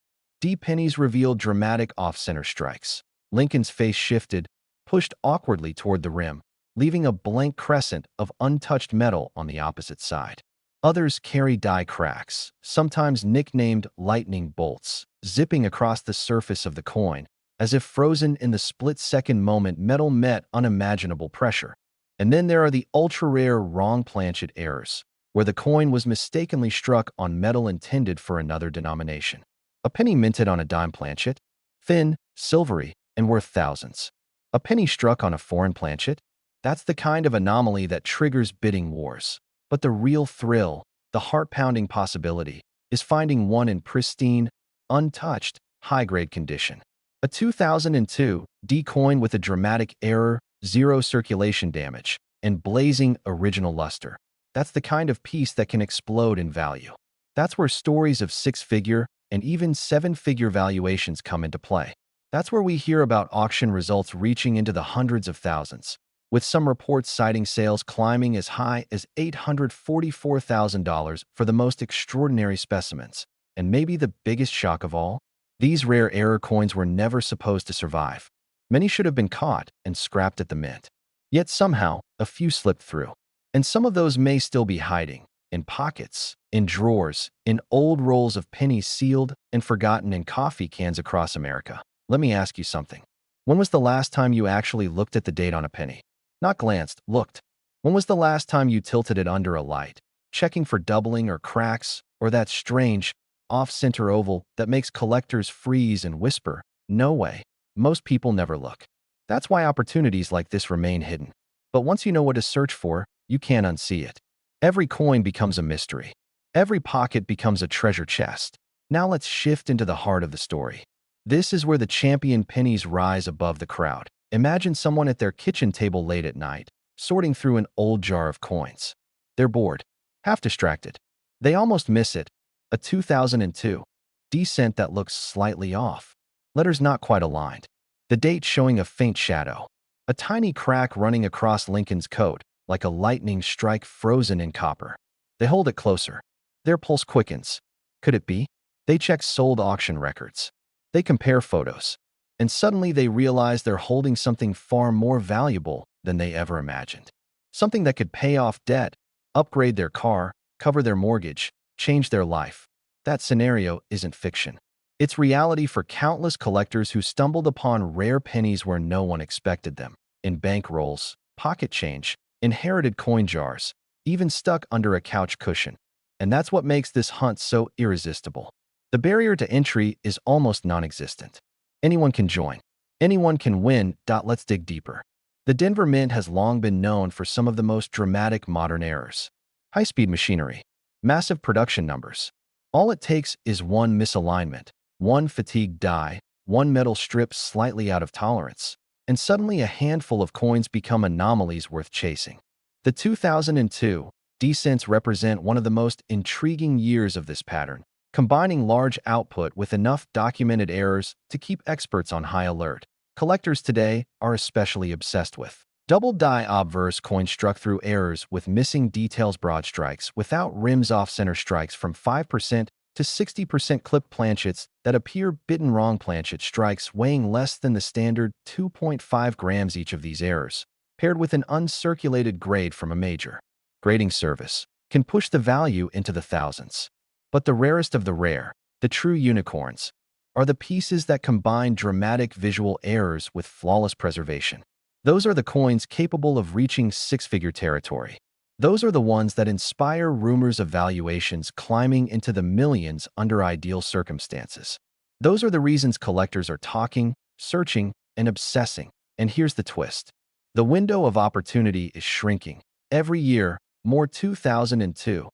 D pennies revealed dramatic off-center strikes. Lincoln's face shifted, pushed awkwardly toward the rim, leaving a blank crescent of untouched metal on the opposite side. Others carry die cracks, sometimes nicknamed lightning bolts, zipping across the surface of the coin, as if frozen in the split-second moment metal met unimaginable pressure. And then there are the ultra-rare wrong planchet errors, where the coin was mistakenly struck on metal intended for another denomination. A penny minted on a dime planchet, thin, silvery, and worth thousands. A penny struck on a foreign planchet? That's the kind of anomaly that triggers bidding wars. But the real thrill, the heart-pounding possibility, is finding one in pristine, untouched, high-grade condition. A 2002 D coin with a dramatic error, zero circulation damage, and blazing original luster. That's the kind of piece that can explode in value. That's where stories of six-figure and even seven-figure valuations come into play. That's where we hear about auction results reaching into the hundreds of thousands, with some reports citing sales climbing as high as $844,000 for the most extraordinary specimens. And maybe the biggest shock of all? These rare error coins were never supposed to survive. Many should have been caught and scrapped at the mint. Yet somehow, a few slipped through. And some of those may still be hiding, in pockets, in drawers, in old rolls of pennies sealed and forgotten in coffee cans across America. Let me ask you something. When was the last time you actually looked at the date on a penny? Not glanced, looked. When was the last time you tilted it under a light, checking for doubling or cracks, or that strange, off-center oval that makes collectors freeze and whisper, "No way"? Most people never look. That's why opportunities like this remain hidden. But once you know what to search for, you can't unsee it. Every coin becomes a mystery. Every pocket becomes a treasure chest. Now let's shift into the heart of the story. This is where the champion pennies rise above the crowd. Imagine someone at their kitchen table late at night, sorting through an old jar of coins. They're bored, half distracted. They almost miss it. A 2002 D cent that looks slightly off. Letters not quite aligned. The date showing a faint shadow. A tiny crack running across Lincoln's coat, like a lightning strike frozen in copper. They hold it closer. Their pulse quickens. Could it be? They check sold auction records. They compare photos. And suddenly they realize they're holding something far more valuable than they ever imagined. Something that could pay off debt, upgrade their car, cover their mortgage, change their life. That scenario isn't fiction. It's reality for countless collectors who stumbled upon rare pennies where no one expected them. In bank rolls, pocket change, inherited coin jars, even stuck under a couch cushion. And that's what makes this hunt so irresistible. The barrier to entry is almost non-existent. Anyone can join. Anyone can win. Let's dig deeper. The Denver Mint has long been known for some of the most dramatic modern errors. High-speed machinery, massive production numbers. All it takes is one misalignment, one fatigued die, one metal strip slightly out of tolerance, and suddenly a handful of coins become anomalies worth chasing. The 2002 D-cents represent one of the most intriguing years of this pattern, combining large output with enough documented errors to keep experts on high alert. Collectors today are especially obsessed with double die obverse coins struck through errors with missing details, broad strikes without rims, off-center strikes from 5% to 60% clipped planchets that appear bitten wrong, planchet strikes weighing less than the standard 2.5 grams each. Of these errors, paired with an uncirculated grade from a major grading service, can push the value into the thousands. But the rarest of the rare, the true unicorns, are the pieces that combine dramatic visual errors with flawless preservation. Those are the coins capable of reaching six-figure territory. Those are the ones that inspire rumors of valuations climbing into the millions under ideal circumstances. Those are the reasons collectors are talking, searching, and obsessing. And here's the twist. The window of opportunity is shrinking. Every year, more 2002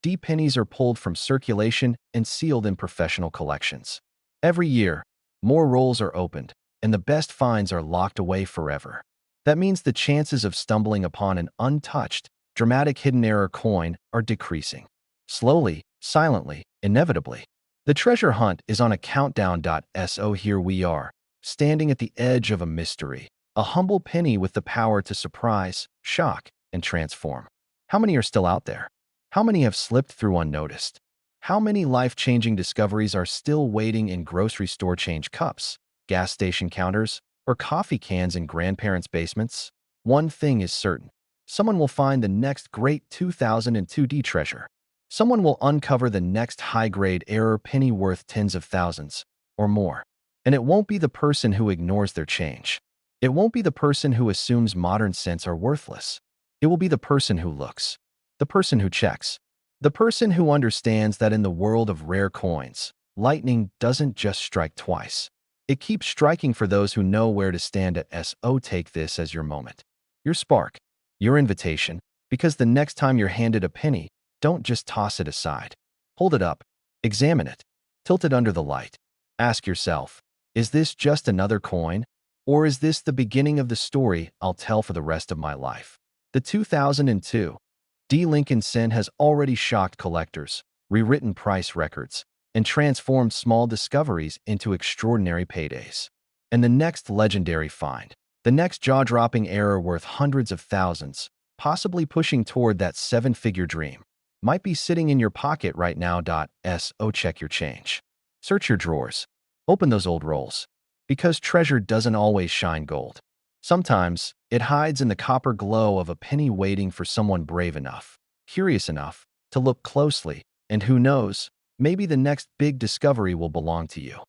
D pennies are pulled from circulation and sealed in professional collections. Every year, more rolls are opened, and the best finds are locked away forever. That means the chances of stumbling upon an untouched, dramatic hidden error coin are decreasing. Slowly, silently, inevitably. The treasure hunt is on a countdown. So here we are, standing at the edge of a mystery, a humble penny with the power to surprise, shock, and transform. How many are still out there? How many have slipped through unnoticed? How many life-changing discoveries are still waiting in grocery store change cups, gas station counters, or coffee cans in grandparents' basements? One thing is certain. Someone will find the next great 2002 D treasure. Someone will uncover the next high-grade error penny worth tens of thousands or more. And it won't be the person who ignores their change. It won't be the person who assumes modern cents are worthless. It will be the person who looks, the person who checks, the person who understands that in the world of rare coins, lightning doesn't just strike twice. It keeps striking for those who know where to stand at. So take this as your moment, your spark, your invitation, because the next time you're handed a penny, don't just toss it aside. Hold it up, examine it, tilt it under the light. Ask yourself, is this just another coin? Or is this the beginning of the story I'll tell for the rest of my life? The 2002 D Lincoln Cent has already shocked collectors, rewritten price records, and transformed small discoveries into extraordinary paydays. And the next legendary find, the next jaw-dropping error worth hundreds of thousands, possibly pushing toward that seven-figure dream, might be sitting in your pocket right now. So check your change. Search your drawers. Open those old rolls. Because treasure doesn't always shine gold. Sometimes, it hides in the copper glow of a penny, waiting for someone brave enough, curious enough, to look closely, and who knows, maybe the next big discovery will belong to you.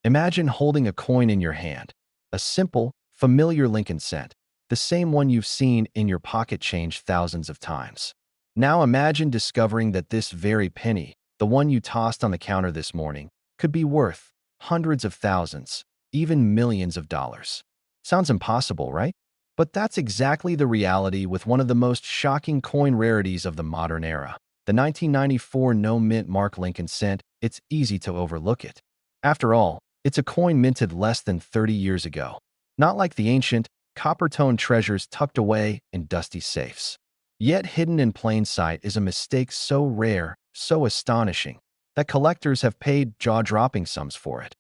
Imagine holding a coin in your hand, a simple, familiar Lincoln cent, the same one you've seen in your pocket change thousands of times. Now imagine discovering that this very penny, the one you tossed on the counter this morning, could be worth hundreds of thousands, even millions of dollars. Sounds impossible, right? But that's exactly the reality with one of the most shocking coin rarities of the modern era. The 1994 no-mint mark Lincoln cent. It's easy to overlook it. After all, it's a coin minted less than 30 years ago. Not like the ancient, copper-toned treasures tucked away in dusty safes. Yet hidden in plain sight is a mistake so rare, so astonishing, that collectors have paid jaw-dropping sums for it.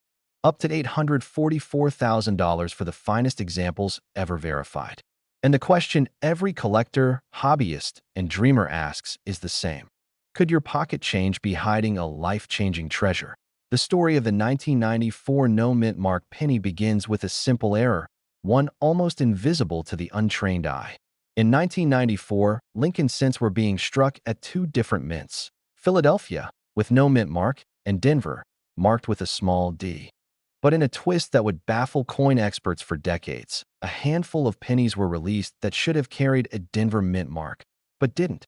Up to $844,000 for the finest examples ever verified. And the question every collector, hobbyist, and dreamer asks is the same. Could your pocket change be hiding a life-changing treasure? The story of the 1994 no-mint mark penny begins with a simple error, one almost invisible to the untrained eye. In 1994, Lincoln cents were being struck at two different mints, Philadelphia, with no mint mark, and Denver, marked with a small d. But in a twist that would baffle coin experts for decades, a handful of pennies were released that should have carried a Denver mint mark, but didn't.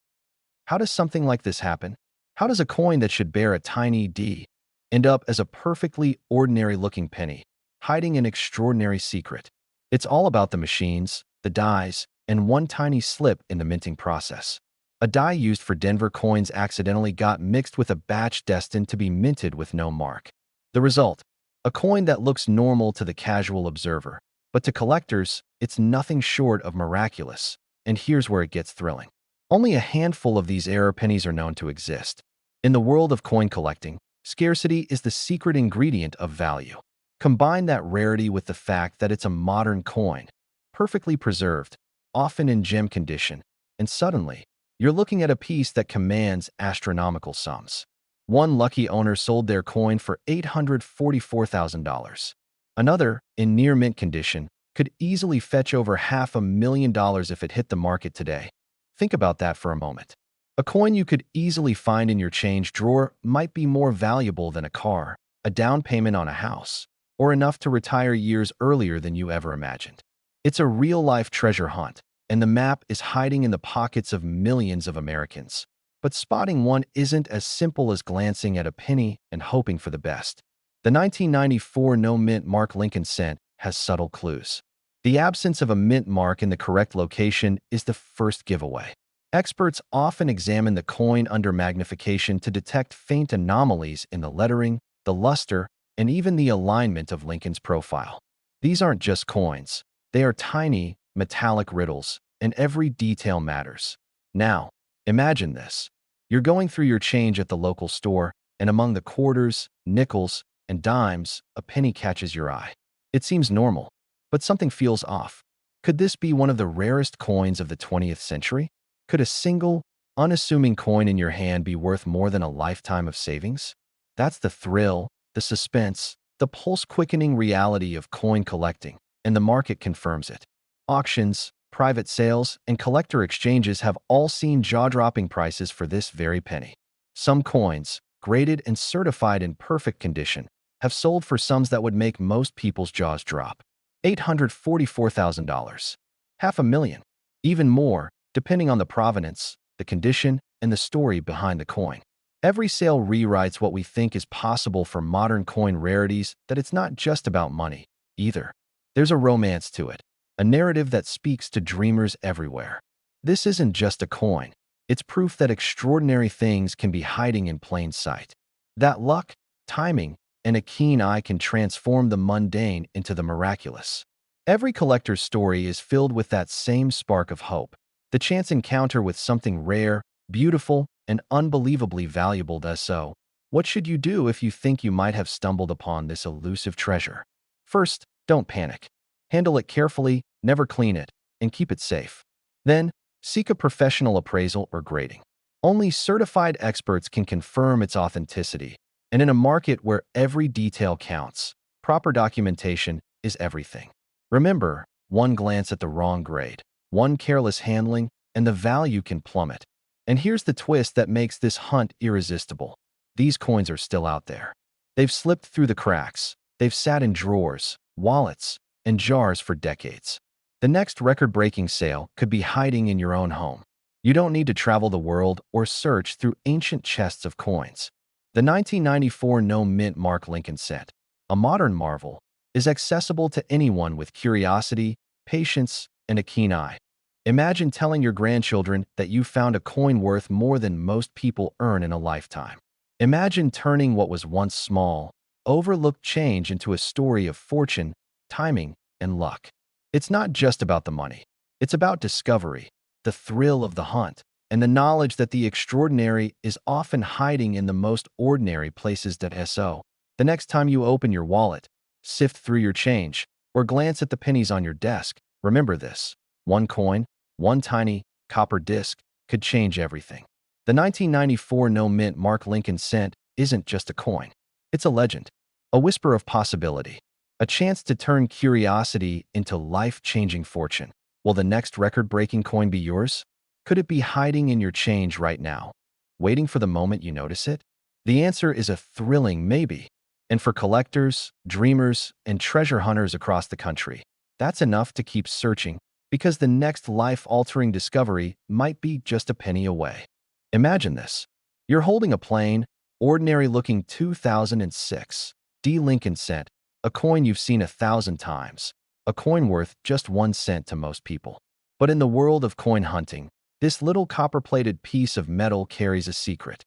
How does something like this happen? How does a coin that should bear a tiny D end up as a perfectly ordinary-looking penny, hiding an extraordinary secret? It's all about the machines, the dies, and one tiny slip in the minting process. A die used for Denver coins accidentally got mixed with a batch destined to be minted with no mark. The result? A coin that looks normal to the casual observer, but to collectors, it's nothing short of miraculous. And here's where it gets thrilling. Only a handful of these error pennies are known to exist. In the world of coin collecting, scarcity is the secret ingredient of value. Combine that rarity with the fact that it's a modern coin, perfectly preserved, often in gem condition, and suddenly, you're looking at a piece that commands astronomical sums. One lucky owner sold their coin for $844,000. Another, in near mint condition, could easily fetch over $500,000 if it hit the market today. Think about that for a moment. A coin you could easily find in your change drawer might be more valuable than a car, a down payment on a house, or enough to retire years earlier than you ever imagined. It's a real-life treasure hunt, and the map is hiding in the pockets of millions of Americans. But spotting one isn't as simple as glancing at a penny and hoping for the best. The 1994 no-mint mark Lincoln cent has subtle clues. The absence of a mint mark in the correct location is the first giveaway. Experts often examine the coin under magnification to detect faint anomalies in the lettering, the luster, and even the alignment of Lincoln's profile. These aren't just coins. They are tiny, metallic riddles, and every detail matters. Now, imagine this. You're going through your change at the local store, and among the quarters, nickels, and dimes, a penny catches your eye. It seems normal, but something feels off. Could this be one of the rarest coins of the 20th century? Could a single, unassuming coin in your hand be worth more than a lifetime of savings? That's the thrill, the suspense, the pulse-quickening reality of coin collecting, and the market confirms it. Auctions, private sales, and collector exchanges have all seen jaw-dropping prices for this very penny. Some coins, graded and certified in perfect condition, have sold for sums that would make most people's jaws drop. $844,000. $500,000. Even more, depending on the provenance, the condition, and the story behind the coin. Every sale rewrites what we think is possible for modern coin rarities, that it's not just about money, either. There's a romance to it. A narrative that speaks to dreamers everywhere. This isn't just a coin. It's proof that extraordinary things can be hiding in plain sight. That luck, timing, and a keen eye can transform the mundane into the miraculous. Every collector's story is filled with that same spark of hope. The chance encounter with something rare, beautiful, and unbelievably valuable. So, what should you do if you think you might have stumbled upon this elusive treasure? First, don't panic. Handle it carefully, never clean it, and keep it safe. Then, seek a professional appraisal or grading. Only certified experts can confirm its authenticity, and in a market where every detail counts, proper documentation is everything. Remember, one glance at the wrong grade, one careless handling, and the value can plummet. And here's the twist that makes this hunt irresistible. These coins are still out there. They've slipped through the cracks. They've sat in drawers, wallets, and jars for decades. The next record-breaking sale could be hiding in your own home. You don't need to travel the world or search through ancient chests of coins. The 1994 no-mint mark Lincoln cent, a modern marvel, is accessible to anyone with curiosity, patience, and a keen eye. Imagine telling your grandchildren that you found a coin worth more than most people earn in a lifetime. Imagine turning what was once small, overlooked change into a story of fortune, timing, and luck. It's not just about the money. It's about discovery, the thrill of the hunt, and the knowledge that the extraordinary is often hiding in the most ordinary places. So, the next time you open your wallet, sift through your change, or glance at the pennies on your desk, remember this. One coin, one tiny, copper disc, could change everything. The 1994 no-mint mark Lincoln cent isn't just a coin. It's a legend, a whisper of possibility. A chance to turn curiosity into life-changing fortune. Will the next record-breaking coin be yours? Could it be hiding in your change right now, waiting for the moment you notice it? The answer is a thrilling maybe. And for collectors, dreamers, and treasure hunters across the country, that's enough to keep searching because the next life-altering discovery might be just a penny away. Imagine this. You're holding a plain, ordinary-looking 2006 D Lincoln cent, a coin you've seen 1,000 times, a coin worth just 1 cent to most people. But in the world of coin hunting, this little copper-plated piece of metal carries a secret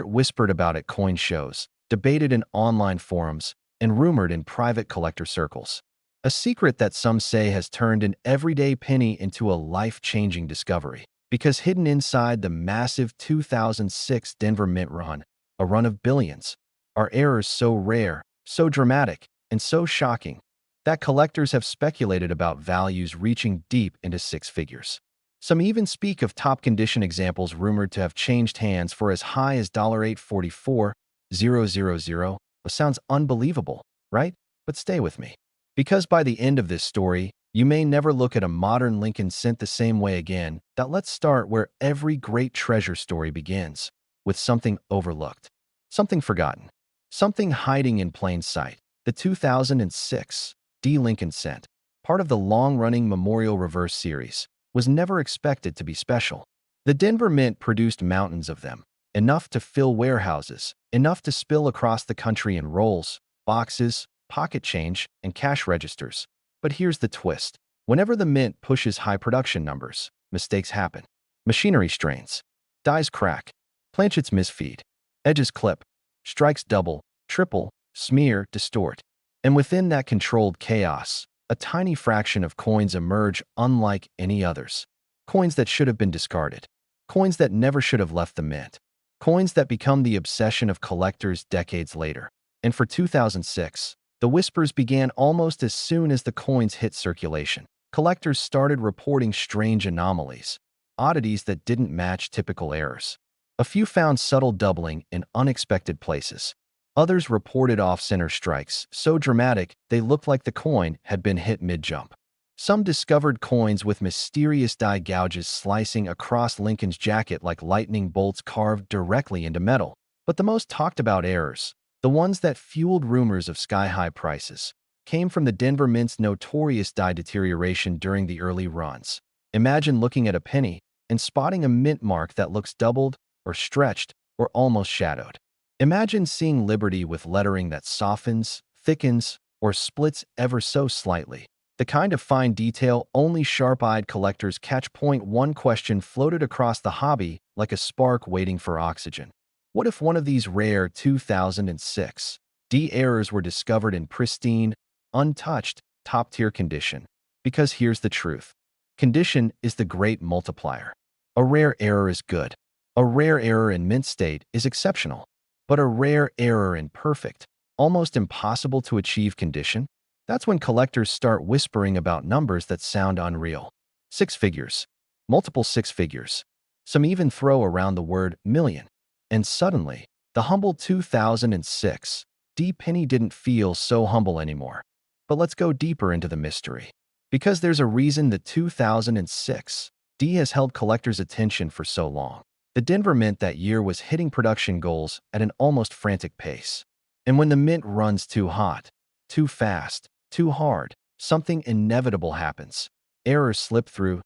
whispered about at coin shows, debated in online forums, and rumored in private collector circles. A secret that some say has turned an everyday penny into a life-changing discovery. Because hidden inside the massive 2006 Denver Mint run, a run of billions, are errors so rare, so dramatic, and so shocking that collectors have speculated about values reaching deep into 6 figures. Some even speak of top-condition examples rumored to have changed hands for as high as $844,000. It sounds unbelievable, right? But stay with me. Because by the end of this story, you may never look at a modern Lincoln cent the same way again. Let's start where every great treasure story begins, with something overlooked, something forgotten, something hiding in plain sight. The 2006 D Lincoln cent, part of the long-running Memorial Reverse series, was never expected to be special. The Denver Mint produced mountains of them, enough to fill warehouses, enough to spill across the country in rolls, boxes, pocket change, and cash registers. But here's the twist. Whenever the Mint pushes high production numbers, mistakes happen. Machinery strains, dies crack, planchets misfeed, edges clip, strikes double, triple, smear, distort. And within that controlled chaos, a tiny fraction of coins emerge unlike any others. Coins that should have been discarded. Coins that never should have left the Mint. Coins that become the obsession of collectors decades later. And for 2006, the whispers began almost as soon as the coins hit circulation. Collectors started reporting strange anomalies, oddities that didn't match typical errors. A few found subtle doubling in unexpected places. Others reported off-center strikes, so dramatic they looked like the coin had been hit mid-jump. Some discovered coins with mysterious die gouges slicing across Lincoln's jacket like lightning bolts carved directly into metal. But the most talked-about errors, the ones that fueled rumors of sky-high prices, came from the Denver Mint's notorious die deterioration during the early runs. Imagine looking at a penny and spotting a mint mark that looks doubled, or stretched, or almost shadowed. Imagine seeing Liberty with lettering that softens, thickens, or splits ever so slightly. The kind of fine detail only sharp-eyed collectors catch. One question floated across the hobby like a spark waiting for oxygen. What if one of these rare 2006 D errors were discovered in pristine, untouched, top-tier condition? Because here's the truth. Condition is the great multiplier. A rare error is good. A rare error in mint state is exceptional. But a rare error in perfect, almost impossible to achieve condition? That's when collectors start whispering about numbers that sound unreal. 6 figures. Multiple 6 figures. Some even throw around the word million. And suddenly, the humble 2006 D penny didn't feel so humble anymore. But let's go deeper into the mystery. Because there's a reason the 2006 D has held collectors' attention for so long. The Denver Mint that year was hitting production goals at an almost frantic pace. And when the Mint runs too hot, too fast, too hard, something inevitable happens. Errors slip through.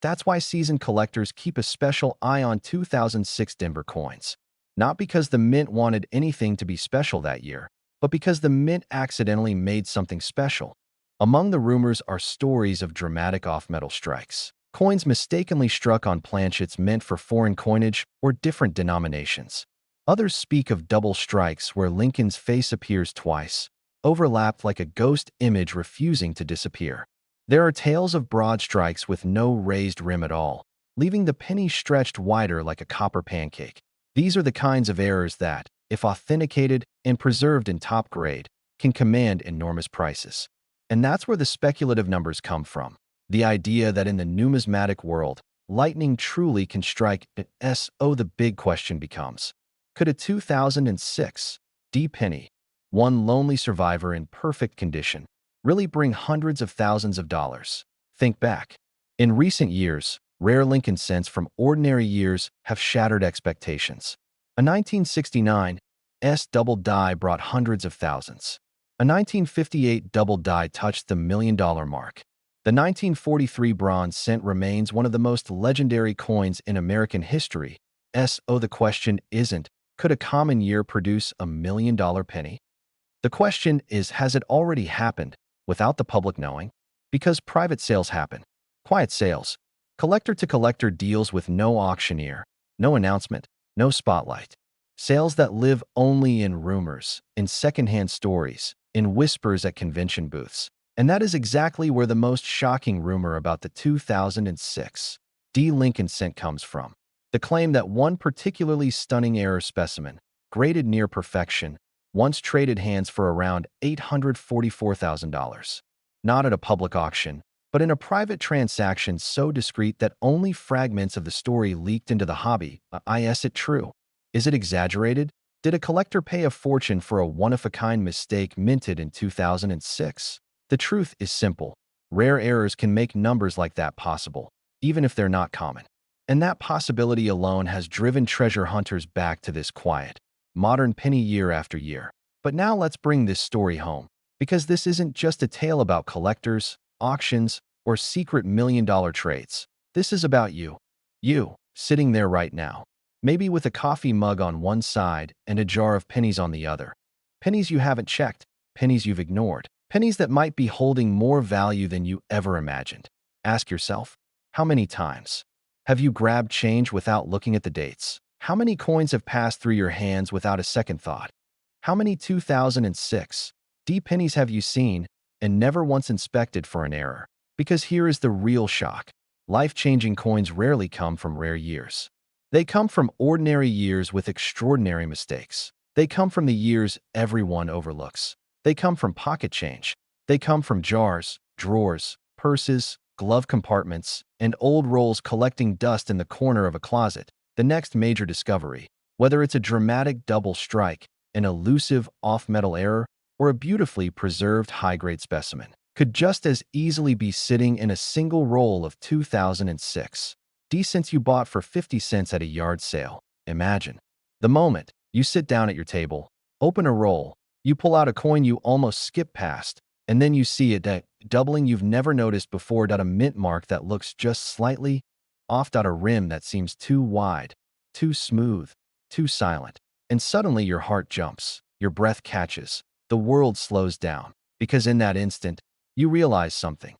That's why seasoned collectors keep a special eye on 2006 Denver coins. Not because the Mint wanted anything to be special that year, but because the Mint accidentally made something special. Among the rumors are stories of dramatic off-metal strikes. Coins mistakenly struck on planchets meant for foreign coinage or different denominations. Others speak of double strikes where Lincoln's face appears twice, overlapped like a ghost image refusing to disappear. There are tales of broad strikes with no raised rim at all, leaving the penny stretched wider like a copper pancake. These are the kinds of errors that, if authenticated and preserved in top grade, can command enormous prices. And that's where the speculative numbers come from. The idea that in the numismatic world, lightning truly can strike at SO. The big question becomes, could a 2006 D penny, one lonely survivor in perfect condition, really bring hundreds of thousands of dollars? Think back. In recent years, rare Lincoln cents from ordinary years have shattered expectations. A 1969 S double die brought hundreds of thousands. A 1958 double die touched the $1 million mark. The 1943 bronze cent remains one of the most legendary coins in American history. The question isn't, could a common year produce a $1 million penny? The question is, has it already happened without the public knowing? Because private sales happen. Quiet sales. Collector-to-collector deals with no auctioneer, no announcement, no spotlight. Sales that live only in rumors, in secondhand stories, in whispers at convention booths. And that is exactly where the most shocking rumor about the 2006 D. Lincoln cent comes from. The claim that one particularly stunning error specimen, graded near perfection, once traded hands for around $844,000. Not at a public auction, but in a private transaction so discreet that only fragments of the story leaked into the hobby. Is it true? Is it exaggerated? Did a collector pay a fortune for a one-of-a-kind mistake minted in 2006? The truth is simple. Rare errors can make numbers like that possible, even if they're not common. And that possibility alone has driven treasure hunters back to this quiet, modern penny year after year. But now let's bring this story home, because this isn't just a tale about collectors, auctions, or secret million-dollar trades. This is about you. You, sitting there right now. Maybe with a coffee mug on one side and a jar of pennies on the other. Pennies you haven't checked, pennies you've ignored, pennies that might be holding more value than you ever imagined. Ask yourself, how many times have you grabbed change without looking at the dates? How many coins have passed through your hands without a second thought? How many 2006 D pennies have you seen and never once inspected for an error? Because here is the real shock. Life-changing coins rarely come from rare years. They come from ordinary years with extraordinary mistakes. They come from the years everyone overlooks. They come from pocket change. They come from jars, drawers, purses, glove compartments, and old rolls collecting dust in the corner of a closet. The next major discovery, whether it's a dramatic double strike, an elusive off-metal error, or a beautifully preserved high-grade specimen, could just as easily be sitting in a single roll of 2006 D cents you bought for 50 cents at a yard sale. Imagine the moment you sit down at your table, open a roll, you pull out a coin you almost skipped past, and then you see it doubling you've never noticed before. A mint mark that looks just slightly off. A rim that seems too wide, too smooth, too silent. And suddenly your heart jumps, your breath catches, the world slows down, because in that instant, you realize something.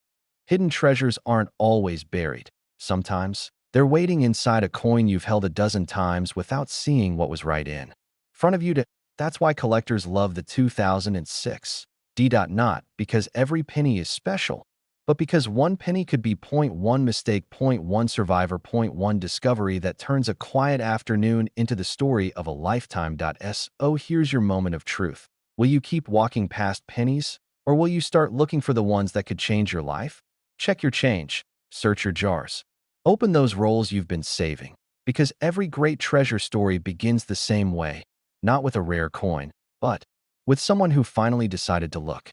Hidden treasures aren't always buried. Sometimes, they're waiting inside a coin you've held a dozen times without seeing what was right in front of you. That's why collectors love the 2006 D. Not because every penny is special, but because one penny could be 0.1 mistake, 0.1 survivor, 0.1 discovery that turns a quiet afternoon into the story of a lifetime. Here's your moment of truth. Will you keep walking past pennies, or will you start looking for the ones that could change your life? Check your change. Search your jars. Open those rolls you've been saving, because every great treasure story begins the same way, not with a rare coin, but with someone who finally decided to look.